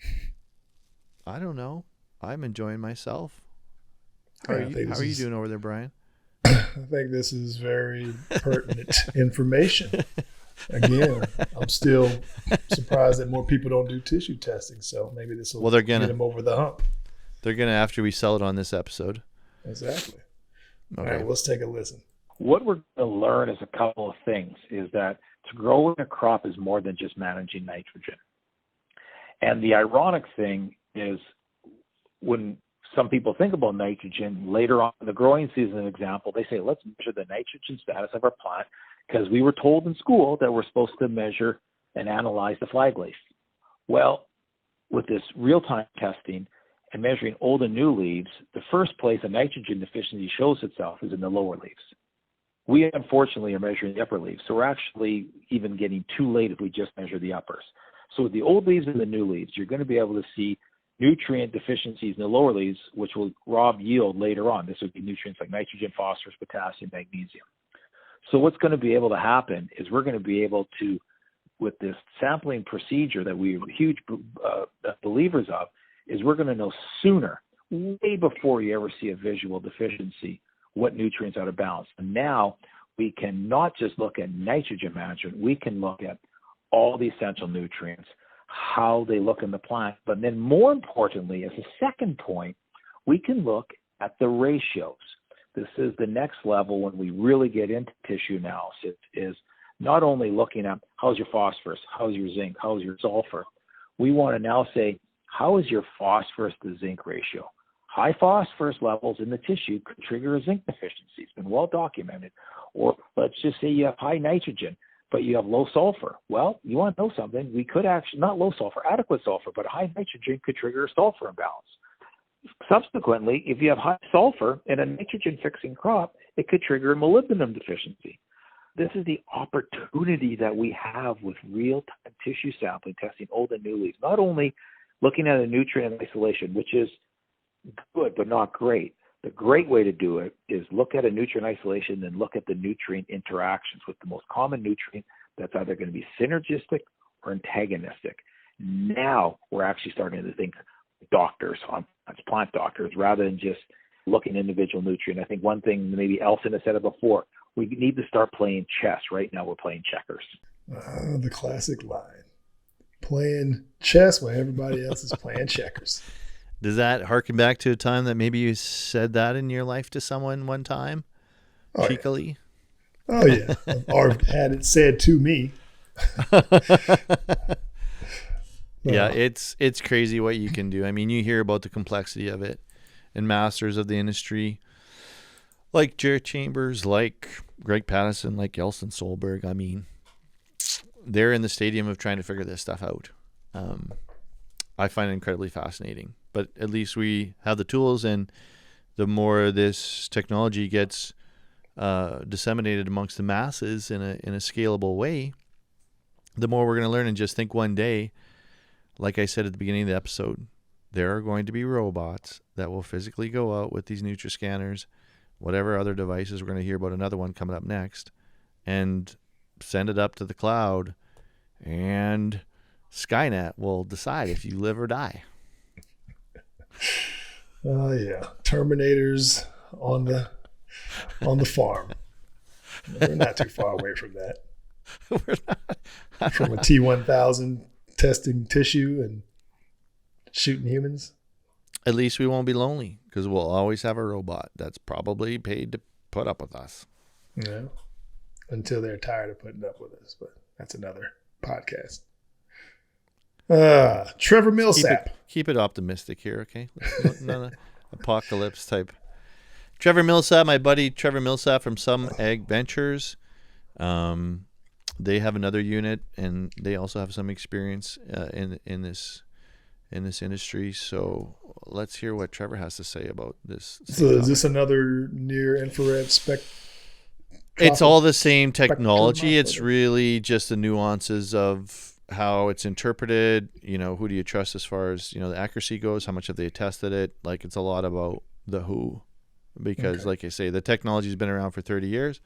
I don't know. I'm enjoying myself. How Yeah, I are think you this is- doing over there, Brian? I think this is very pertinent information. Again, I'm still surprised that more people don't do tissue testing. So maybe this will They're get gonna. them over the hump. They're going to after we sell it on this episode. Exactly. All Okay. right, let's take a listen. What we're going to learn is a couple of things, is that to grow a crop is more than just managing nitrogen. And the ironic thing is when some people think about nitrogen later on in the growing season, example, they say, let's measure the nitrogen status of our plant because we were told in school that we're supposed to measure and analyze the flag leaf. Well, with this real-time testing and measuring old and new leaves, the first place a nitrogen deficiency shows itself is in the lower leaves. We unfortunately are measuring the upper leaves, so we're actually even getting too late if we just measure the uppers. So with the old leaves and the new leaves, you're going to be able to see nutrient deficiencies in the lower leaves, which will rob yield later on. This would be nutrients like nitrogen, phosphorus, potassium, magnesium. So what's going to be able to happen is we're going to be able to, with this sampling procedure that we're huge believers of, is we're going to know sooner, way before you ever see a visual deficiency, what nutrients are out of balance. And now we can not just look at nitrogen management, we can look at all the essential nutrients, how they look in the plant. But then more importantly, as a second point, we can look at the ratios. This is the next level when we really get into tissue analysis, is not only looking at how's your phosphorus, how's your zinc, how's your sulfur. We want to now say, how is your phosphorus to zinc ratio? High phosphorus levels in the tissue could trigger a zinc deficiency. It's been well documented. Or let's just say you have high nitrogen, but you have low sulfur. Well, you want to know something. We could actually, not low sulfur, adequate sulfur, but high nitrogen could trigger a sulfur imbalance. Subsequently, if you have high sulfur in a nitrogen-fixing crop, it could trigger a molybdenum deficiency. This is the opportunity that we have with real-time tissue sampling, testing old and new leaves. Not only looking at a nutrient isolation, which is good but not great. The great way to do it is look at a nutrient isolation and look at the nutrient interactions with the most common nutrient that's either going to be synergistic or antagonistic. Now we're actually starting to think doctors, as plant doctors, rather than just looking at individual nutrient. I think one thing, maybe Elson has said it before, we need to start playing chess. Right now we're playing checkers. The classic line. Playing chess while everybody else is playing checkers. Does that harken back to a time that maybe you said that in your life to someone one time? Oh, cheekily? Oh, yeah. Or had it said to me. Yeah, it's crazy what you can do. I mean, you hear about the complexity of it and masters of the industry like Jared Chambers, like Greg Patterson, like Elson Solberg. I mean, they're in the stadium of trying to figure this stuff out. I find it incredibly fascinating. But at least we have the tools, and the more this technology gets disseminated amongst the masses in a scalable way, the more we're going to learn. And just think one day, like I said at the beginning of the episode, there are going to be robots that will physically go out with these Nutri-Scanners, whatever other devices. We're going to hear about another one coming up next, and send it up to the cloud, and Skynet will decide if you live or die. Oh, yeah. Terminators on the farm. We're not too far away from that. We're not. From a T1000 testing tissue and shooting humans. At least we won't be lonely, because we'll always have a robot that's probably paid to put up with us. Yeah. Until they're tired of putting up with us. But that's another podcast. Trevor Millsap. Keep it optimistic here, okay? None of apocalypse type. Trevor Millsap, my buddy Trevor Millsap from Some Ag Ventures. they have another unit, and they also have some experience in this industry. So let's hear what Trevor has to say about this. So is this another near infrared spec? It's all the same technology. It's really just the nuances of how it's interpreted. Who do you trust as far as, the accuracy goes? How much have they tested it? Like, it's a lot about the who, because like I say, the technology's been around for 30 years.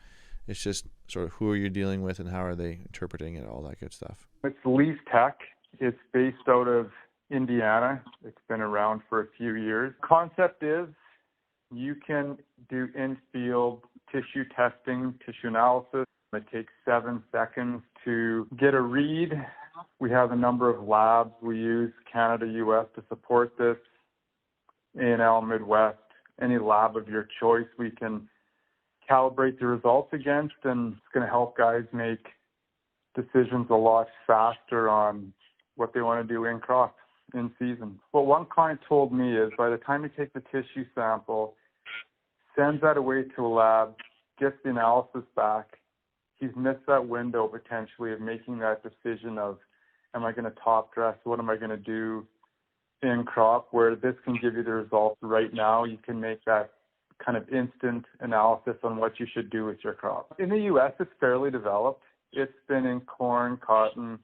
It's just sort of who are you dealing with and how are they interpreting it, all that good stuff. It's Leaf Tech. It's based out of Indiana. It's been around for a few years. Concept is you can do in-field tissue testing, tissue analysis. It takes 7 seconds to get a read. We have a number of labs. We use Canada, US to support this. A&L, Midwest, any lab of your choice, we can calibrate the results against, and it's going to help guys make decisions a lot faster on what they want to do in crop, in season. What one client told me is by the time you take the tissue sample, sends that away to a lab, gets the analysis back, he's missed that window potentially of making that decision of, am I going to top dress? What am I going to do in crop? Where this can give you the results right now. You can make that kind of instant analysis on what you should do with your crop. In the U.S., it's fairly developed. It's been in corn, cotton,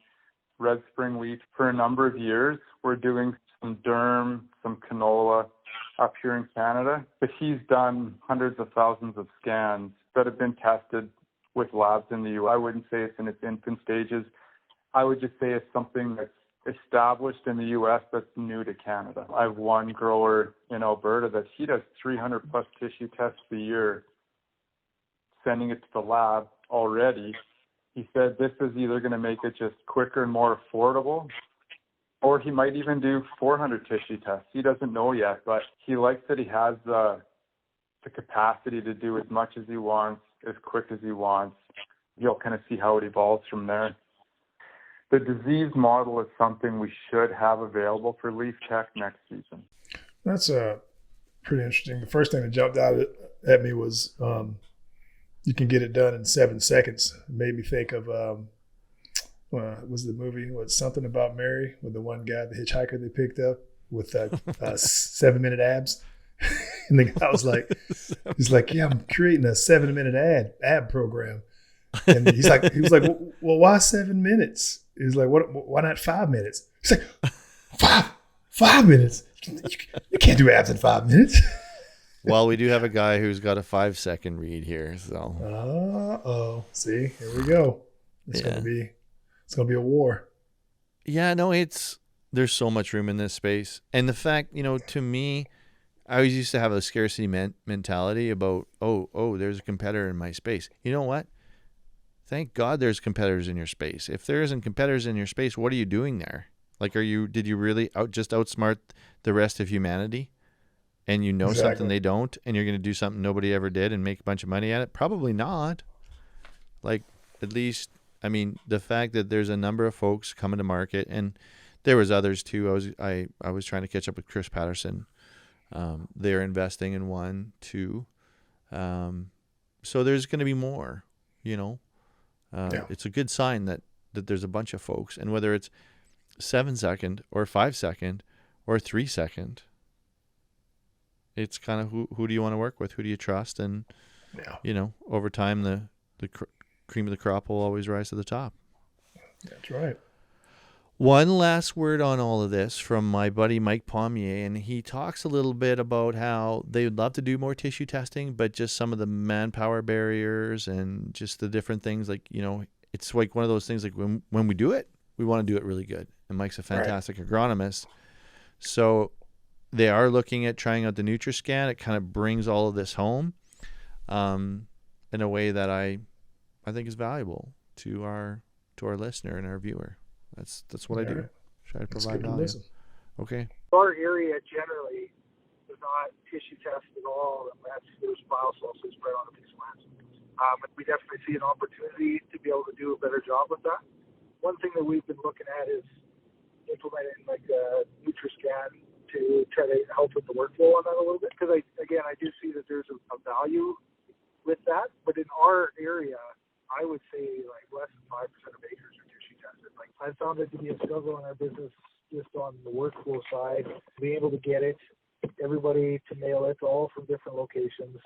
red spring wheat for a number of years. We're doing some durum, some canola up here in Canada. But he's done hundreds of thousands of scans that have been tested with labs in the U.S. I wouldn't say it's in its infant stages. I would just say it's something that's established in the U.S. that's new to Canada. I have one grower in Alberta that he does 300 plus tissue tests a year, sending it to the lab already. He said this is either going to make it just quicker and more affordable, or he might even do 400 tissue tests. He doesn't know yet, but he likes that he has the capacity to do as much as he wants, as quick as he wants. You'll kind of see how it evolves from there. The disease model is something we should have available for Leaf Tech next season. That's pretty interesting. The first thing that jumped out at me was you can get it done in 7 seconds. It made me think of was the movie Something About Mary, with the one guy, the hitchhiker they picked up with 7-minute abs. And the guy was like, he's like, yeah, I'm creating a 7-minute ab program. And he was like, well, why 7 minutes? He's like, why not 5 minutes? He's like, 5 minutes? You can't do abs in 5 minutes. Well, we do have a guy who's got a 5-second read here. So. See, here we go. It's gonna be a war. Yeah, no, there's so much room in this space. And the fact, to me, I always used to have a scarcity mentality about, oh, there's a competitor in my space. You know what? Thank God there's competitors in your space. If there isn't competitors in your space, what are you doing there? Like, did you really outsmart the rest of humanity? And exactly. Something they don't, and you're going to do something nobody ever did and make a bunch of money at it? Probably not. Like, at least, the fact that there's a number of folks coming to market, and there was others too. I was trying to catch up with Greg Patterson. They're investing in 1, 2. So there's going to be more, It's a good sign that there's a bunch of folks, and whether it's 7 second or 5 second or 3 second, it's kind of who do you want to work with? Who do you trust? And, over time, the cream of the crop will always rise to the top. That's right. One last word on all of this from my buddy Mike Pommier, and he talks a little bit about how they would love to do more tissue testing, but just some of the manpower barriers and just the different things. Like, it's like one of those things, like when we do it, we want to do it really good. And Mike's a fantastic agronomist. So they are looking at trying out the NutriScan. It kind of brings all of this home in a way that I think is valuable to our listener and our viewer. That's what I do. Try to provide value. Okay. Our area generally does not tissue test at all unless there's Bio-Sul spread on a piece of land. But we definitely see an opportunity to be able to do a better job with that. One thing that we've been looking at is implementing like a NutriScan to try to help with the workflow on that a little bit. Because I do see that there's a value with that. But in our area, I would say like less than 5% found it to be a struggle in our business just on the workflow side, being able to get it, everybody to nail it, all from different locations,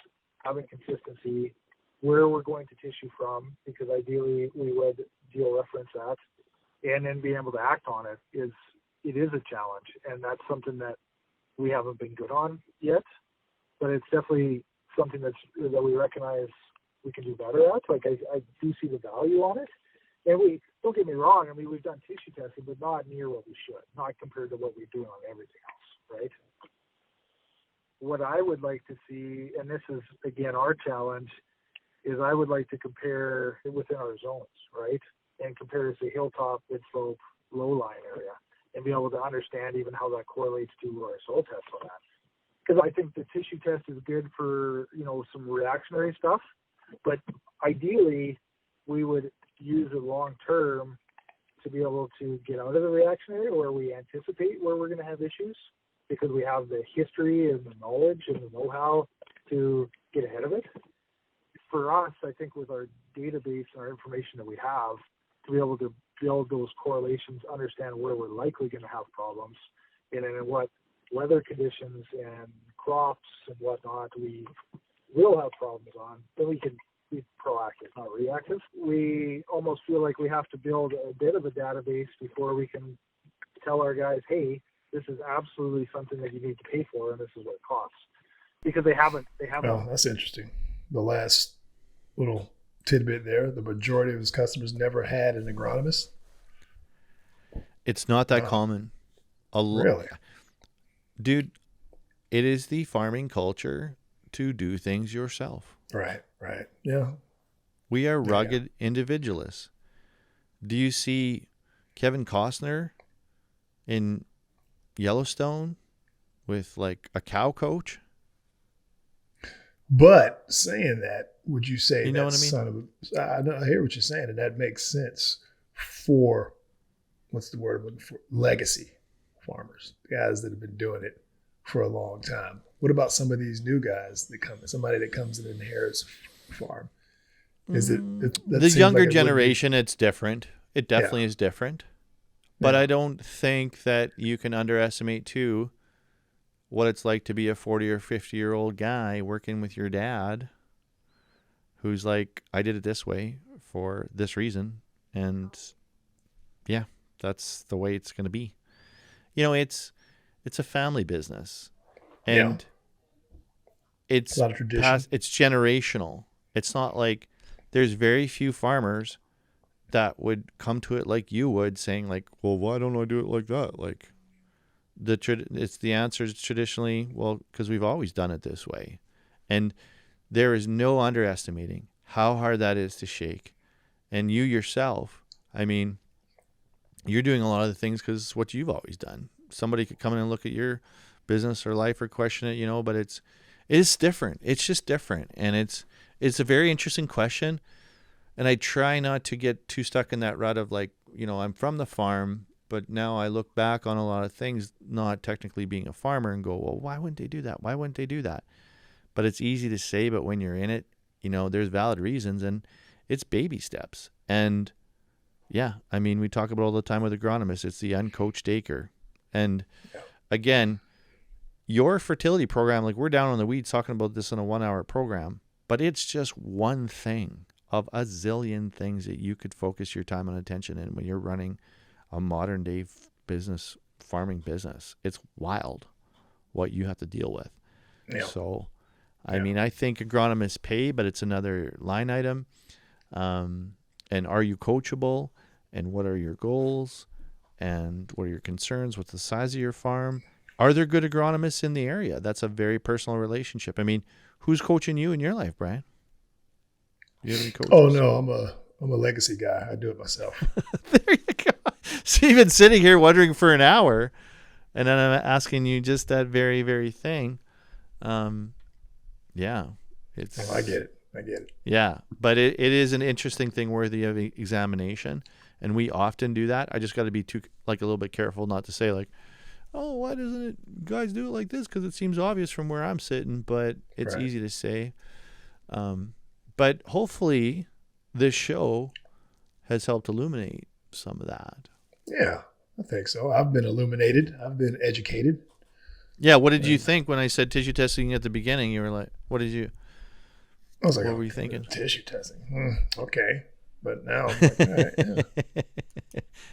having consistency, where we're going to tissue from, because ideally we would deal reference that, and then being able to act on it is a challenge, and that's something that we haven't been good on yet, but it's definitely something that we recognize we can do better at. Like I do see the value on it, and we don't get me wrong. I mean, we've done tissue testing, but not near what we should, not compared to what we're doing on everything else, right? What I would like to see, and this is again our challenge, is I would like to compare it within our zones, right? And compare it to hilltop, mid slope, low lying area, and be able to understand even how that correlates to our soil test on that. Because I think the tissue test is good for, some reactionary stuff, but ideally we would use it long term to be able to get out of the reactionary where we anticipate where we're going to have issues, because we have the history and the knowledge and the know-how to get ahead of it. For us, I think with our database and our information that we have, to be able to build those correlations, understand where we're likely going to have problems, and in what weather conditions and crops and whatnot we will have problems on, then we can be proactive, not reactive. We almost feel like we have to build a bit of a database before we can tell our guys, hey, this is absolutely something that you need to pay for, and this is what it costs. Because they haven't. Well, that's interesting. The last little tidbit there, the majority of his customers never had an agronomist. It's not that common. Really? Dude, it is the farming culture to do things yourself. Right. Yeah. We are rugged individualists. Do you see Kevin Costner in Yellowstone with like a cow coach? But saying that, would you say you know what I mean? I hear what you're saying, and that makes sense for, what's the word I'm looking for? Legacy farmers, guys that have been doing it for a long time. What about some of these new guys that come, somebody that comes and inherits a farm? Is it the younger generation? It's different. It definitely is different. But I don't think that you can underestimate too what it's like to be a 40 or 50-year-old guy working with your dad who's like, I did it this way for this reason. And yeah, that's the way it's going to be. It's a family business, and it's a lot of tradition. It's generational. It's not like there's very few farmers that would come to it like you would, saying like, well, why don't I do it like that? Like the answer is traditionally, well, because we've always done it this way. And there is no underestimating how hard that is to shake. And you yourself, I mean, you're doing a lot of the things because it's what you've always done. Somebody could come in and look at your business or life or question it, but it is different. It's just different. And it's a very interesting question. And I try not to get too stuck in that rut of like, I'm from the farm, but now I look back on a lot of things, not technically being a farmer, and go, well, why wouldn't they do that? Why wouldn't they do that? But it's easy to say, but when you're in it, there's valid reasons, and it's baby steps. And yeah, I mean, we talk about all the time with agronomists, it's the uncoached acre. And again, your fertility program, like we're down on the weeds talking about this in a 1-hour program, but it's just one thing of a zillion things that you could focus your time and attention in when you're running a modern day farming business. It's wild what you have to deal with. Yeah. So, I mean, I think agronomists pay, but it's another line item. And are you coachable? And what are your goals? And what are your concerns? What's the size of your farm? Are there good agronomists in the area? That's a very personal relationship. I mean, who's coaching you in your life, Brian? Do you have any coaches? Oh no, I'm a legacy guy. I do it myself. There you go. So you've been sitting here wondering for an hour, and then I'm asking you just that very, very thing. Yeah, it's. I get it. Yeah, but it is an interesting thing worthy of examination, and we often do that. I just got to be a little bit careful not to say like, oh, why doesn't it guys do it like this? Because it seems obvious from where I'm sitting, but it's easy to say. But hopefully, this show has helped illuminate some of that. Yeah, I think so. I've been illuminated. I've been educated. Yeah. What did you think when I said tissue testing at the beginning? You were like, what did you? I was like, what were you thinking? Tissue testing. Okay. But now I'm like, all right, yeah.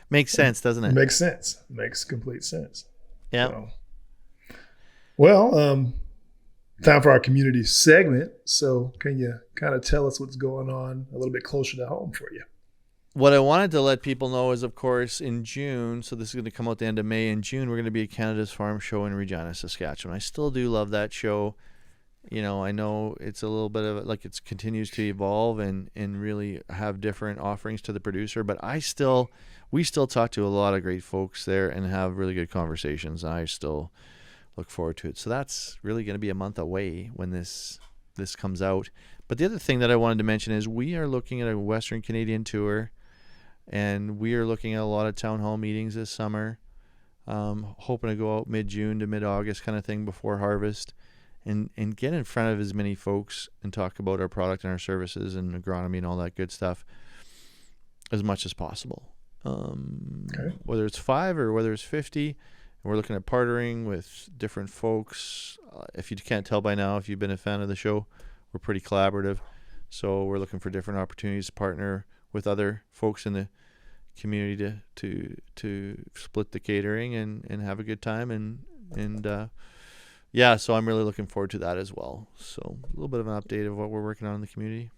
Makes sense, doesn't it? Makes sense. Makes complete sense. Yeah. So, well, time for our community segment. So can you kind of tell us what's going on a little bit closer to home for you? What I wanted to let people know is, of course, in June, so this is going to come out the end of May. In June, we're going to be at Canada's Farm Show in Regina, Saskatchewan. I still do love that show. You know, I know it's a little bit of like it continues to evolve and really have different offerings to the producer, but we still talk to a lot of great folks there and have really good conversations. I still look forward to it. So that's really going to be a month away when this comes out. But the other thing that I wanted to mention is we are looking at a Western Canadian tour, and we are looking at a lot of town hall meetings this summer, hoping to go out mid-June to mid-August kind of thing before harvest. And get in front of as many folks and talk about our product and our services and agronomy and all that good stuff as much as possible. Okay. Whether it's 5 or whether it's 50, and we're looking at partnering with different folks. If you can't tell by now, if you've been a fan of the show, we're pretty collaborative. So we're looking for different opportunities to partner with other folks in the community to split the catering and have a good time and yeah, so I'm really looking forward to that as well. So a little bit of an update of what we're working on in the community.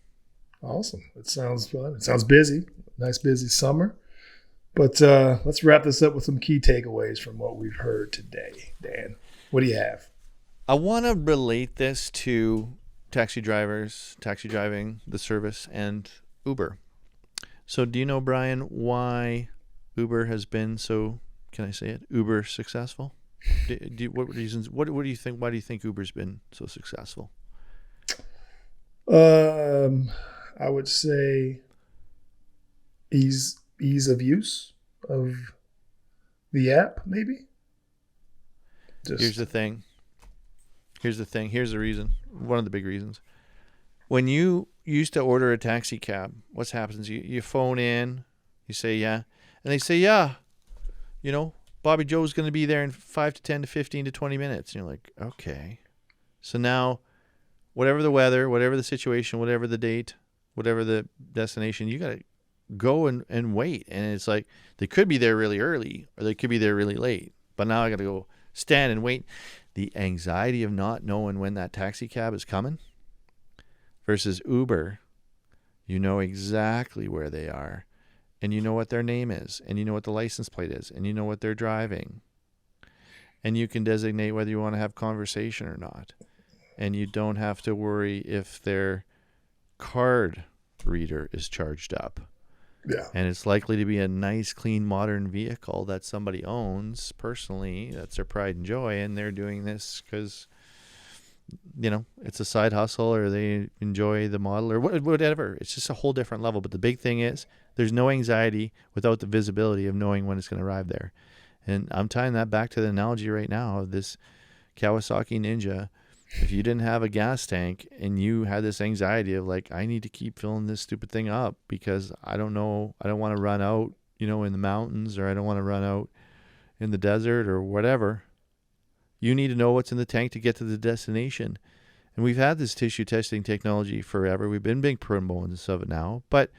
Awesome. It sounds fun. It sounds busy. Nice busy summer. But let's wrap this up with some key takeaways from what we've heard today. Dan, what do you have? I want to relate this to taxi drivers, taxi driving, the service, and Uber. So do you know, Brian, why Uber has been so, can I say it, Uber successful? What reasons? What do you think? Why do you think Uber's been so successful? I would say ease of use of the app, maybe. Here's the thing. Here's the reason. One of the big reasons. When you used to order a taxi cab, what happens? You phone in, you say yeah, and they say yeah, you know, Bobby Joe's going to be there in 5 to 10 to 15 to 20 minutes. And you're like, okay. So now, whatever the weather, whatever the situation, whatever the date, whatever the destination, you got to go and wait. And it's like, they could be there really early or they could be there really late. But now I got to go stand and wait. The anxiety of not knowing when that taxi cab is coming versus Uber, you know exactly where they are. And you know what their name is, and you know what the license plate is, and you know what they're driving. And you can designate whether you want to have conversation or not. And you don't have to worry if their card reader is charged up. Yeah. And it's likely to be a nice, clean, modern vehicle that somebody owns personally. That's their pride and joy, and they're doing this because, you know, it's a side hustle or they enjoy the model or whatever. It's just a whole different level. But the big thing is there's no anxiety without the visibility of knowing when it's going to arrive there. And I'm tying that back to the analogy right now of this Kawasaki Ninja. If you didn't have a gas tank and you had this anxiety of like, I need to keep filling this stupid thing up because I don't know, I don't want to run out, you know, in the mountains, or I don't want to run out in the desert or whatever. You need to know what's in the tank to get to the destination. And we've had this tissue testing technology forever. We've been big proponents of it now. But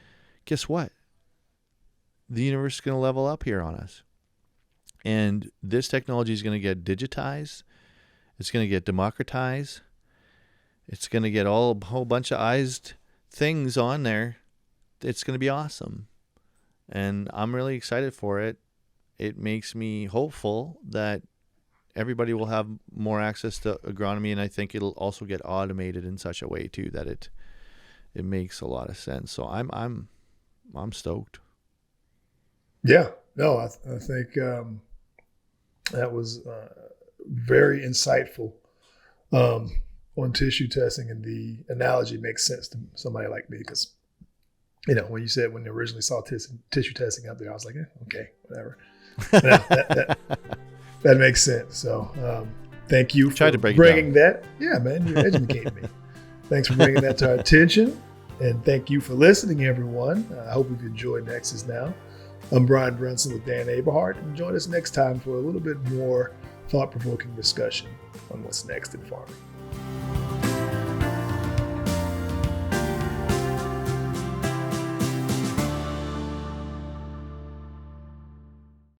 guess what? The universe is going to level up here on us. And this technology is going to get digitized. It's going to get democratized. It's going to get a whole bunch of eyes things on there. It's going to be awesome. And I'm really excited for it. It makes me hopeful that everybody will have more access to agronomy, and I think it'll also get automated in such a way too that it makes a lot of sense. So I'm stoked. Yeah, no, I think that was very insightful on tissue testing, and the analogy makes sense to somebody like me because, you know, when you said when they originally saw tissue testing up there, I was like, okay, whatever. That makes sense. So thank you for bringing that. Yeah, man, you're educating me. Thanks for bringing that to our attention. And thank you for listening, everyone. I hope you've enjoyed Nexus Now. I'm Brian Brunson with Dan Aberhart, and join us next time for a little bit more thought-provoking discussion on what's next in farming.